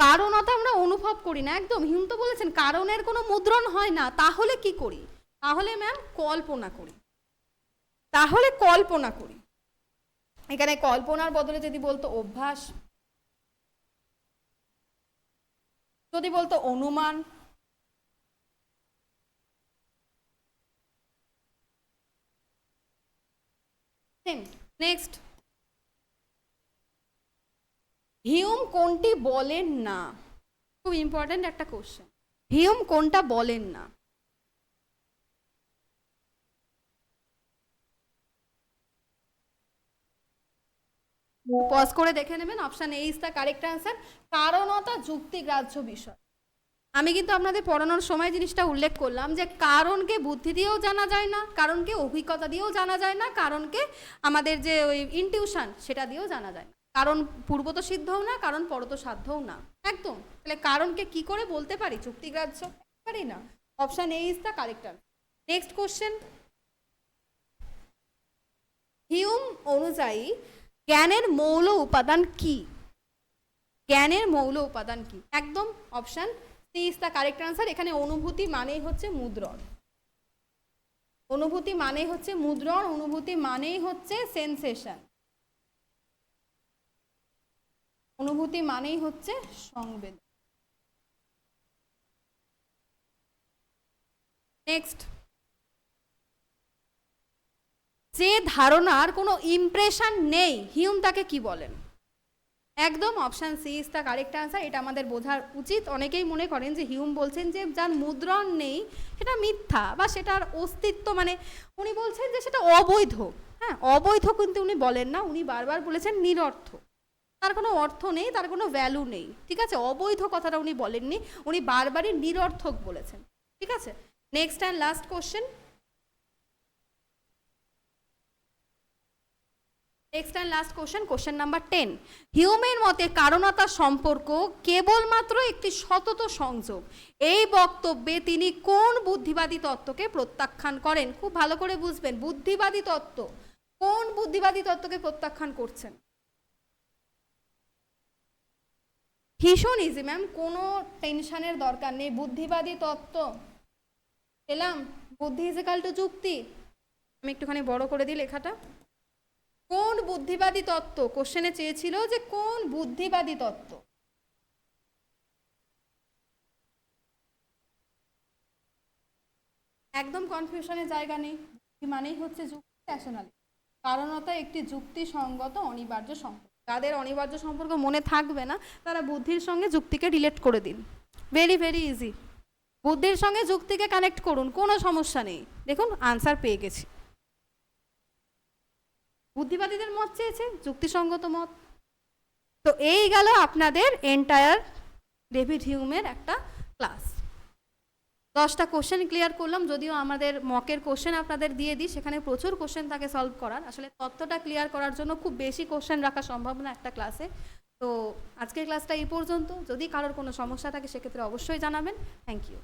কারণতা আমরা অনুভব করি না, একদম হিউম তো বলেছেন কারণের কোনো মুদ্রণ হয় না, তাহলে কি করি? তাহলে ম্যাম কল্পনা করি, তাহলে কল্পনা করি। এখানে কল্পনার বদলে যদি বলতো অভ্যাস, যদি বলতো অনুমান, নেক্সট, হিউম কোনটি বলেন না? খুব ইম্পর্টেন্ট একটা কোশ্চেন, হিউম কোনটা বলেন না? পজ করে দেখে নেবেন, option A is the correct answer, কারণতা যুক্তিগ্রাহ্য বিষয়। আমি কিন্তু আপনাদের পড়ানোর সময় জিনিসটা উল্লেখ করলাম যে কারণকে বুদ্ধি দিয়েও জানা যায় না, কারণকে অভিজ্ঞতা দিয়েও জানা যায় না, কারণকে আমাদের যে ওই ইনটিউশন সেটা দিয়েও জানা যায় না। কারণ পূর্বত সিদ্ধও না, কারণ পরত সাধ্যও না, একদম। তাহলে কারণকে কি করে বলতে পারি যুক্তিগ্রাহ্য? পারি না। Option A is the correct answer. Next question, Hume অনুযায়ী জ্ঞানের মৌল উপাদান কি? জ্ঞানের মৌল উপাদান কি? একদম option C is the correct answer. এখানে অনুভূতি মানেই হচ্ছে মুদ্রণ, অনুভূতি মানেই হচ্ছে মুদ্রণ, অনুভূতি মানেই হচ্ছে সেন্সেশন, অনুভূতি মানেই হচ্ছে সংবেদন। নেক্সট, যে ধারণার কোনো ইমপ্রেশন নেই হিউম তাকে কি বলেন? একদম option C is the correct answer. এটা আমাদের বোঝার উচিত। অনেকেই মনে করেন যে হিউম বলছেন যে যার মুদ্রণ নেই সেটা মিথ্যা বা সেটার অস্তিত্ব, মানে উনি বলছেন যে সেটা অবৈধ। হ্যাঁ, অবৈধ কিন্তু উনি বলেন না, উনি বারবার বলেছেন নিরর্থ, তার কোনো অর্থ নেই, তার কোনো ভ্যালু নেই। ঠিক আছে, অবৈধ কথাটা উনি বলেননি, উনি বারবারই নিরর্থক বলেছেন। ঠিক আছে, next and last question, next and last question, question number 10। হিউমের মতে কারণতার সম্পর্ক কেবলমাত্র একটি সতত সংযোগ। এই বক্তব্যে তিনি কোন বুদ্ধিবাদী তত্ত্বকে প্রত্যাখ্যান করেন? খুব ভালো করে বুঝবেন, বুদ্ধিবাদী তত্ত্ব, কোন বুদ্ধিবাদী তত্ত্বকে প্রত্যাখ্যান করছেন? ভীষণ ইজি ম্যাম, কোনো টেনশনের দরকার নেই। বুদ্ধিবাদী তত্ত্ব এলাম, বুদ্ধি ইজ ইকাল টু যুক্তি। আমি একটুখানি বড় করে দিই লেখাটা। কোন বুদ্ধিবাদী তত্ত্ব কোশ্চেনে চেয়েছিল যে কোন বুদ্ধিবাদী তত্ত্ব? একদম কনফিউশনের জায়গা নেই, মানেই হচ্ছে যুক্তি, রেশনালিটি। কারণতা একটি যুক্তিসঙ্গত অনিবার্য সম্পর্ক। যাদের অনিবার্য সম্পর্ক মনে থাকবে না তারা বুদ্ধির সঙ্গে যুক্তিকে রিলেট করে দিন, ভেরি ভেরি ইজি। বুদ্ধির সঙ্গে যুক্তিকে কানেক্ট করুন, কোনো সমস্যা নেই। দেখুন আনসার পেয়ে গেছি। বুদ্ধিবাদীদের মত চেয়েছে, যুক্তিসঙ্গত মত। তো এই গেল আপনাদের এন্টায়ার ডেভিড হিউমের একটা ক্লাস। 10টা কোশ্চেন ক্লিয়ার করলাম, যদিও আমাদের মকের কোশ্চেন আপনাদের দিয়ে দিই, সেখানে প্রচুর কোশ্চেন থাকে সলভ করার। আসলে তত্ত্বটা ক্লিয়ার করার জন্য খুব বেশি কোশ্চেন রাখা সম্ভব না একটা ক্লাসে। তো আজকের ক্লাসটা এই পর্যন্ত। যদি কারোর কোনো সমস্যা থাকে সেক্ষেত্রে অবশ্যই জানাবেন। Thank you.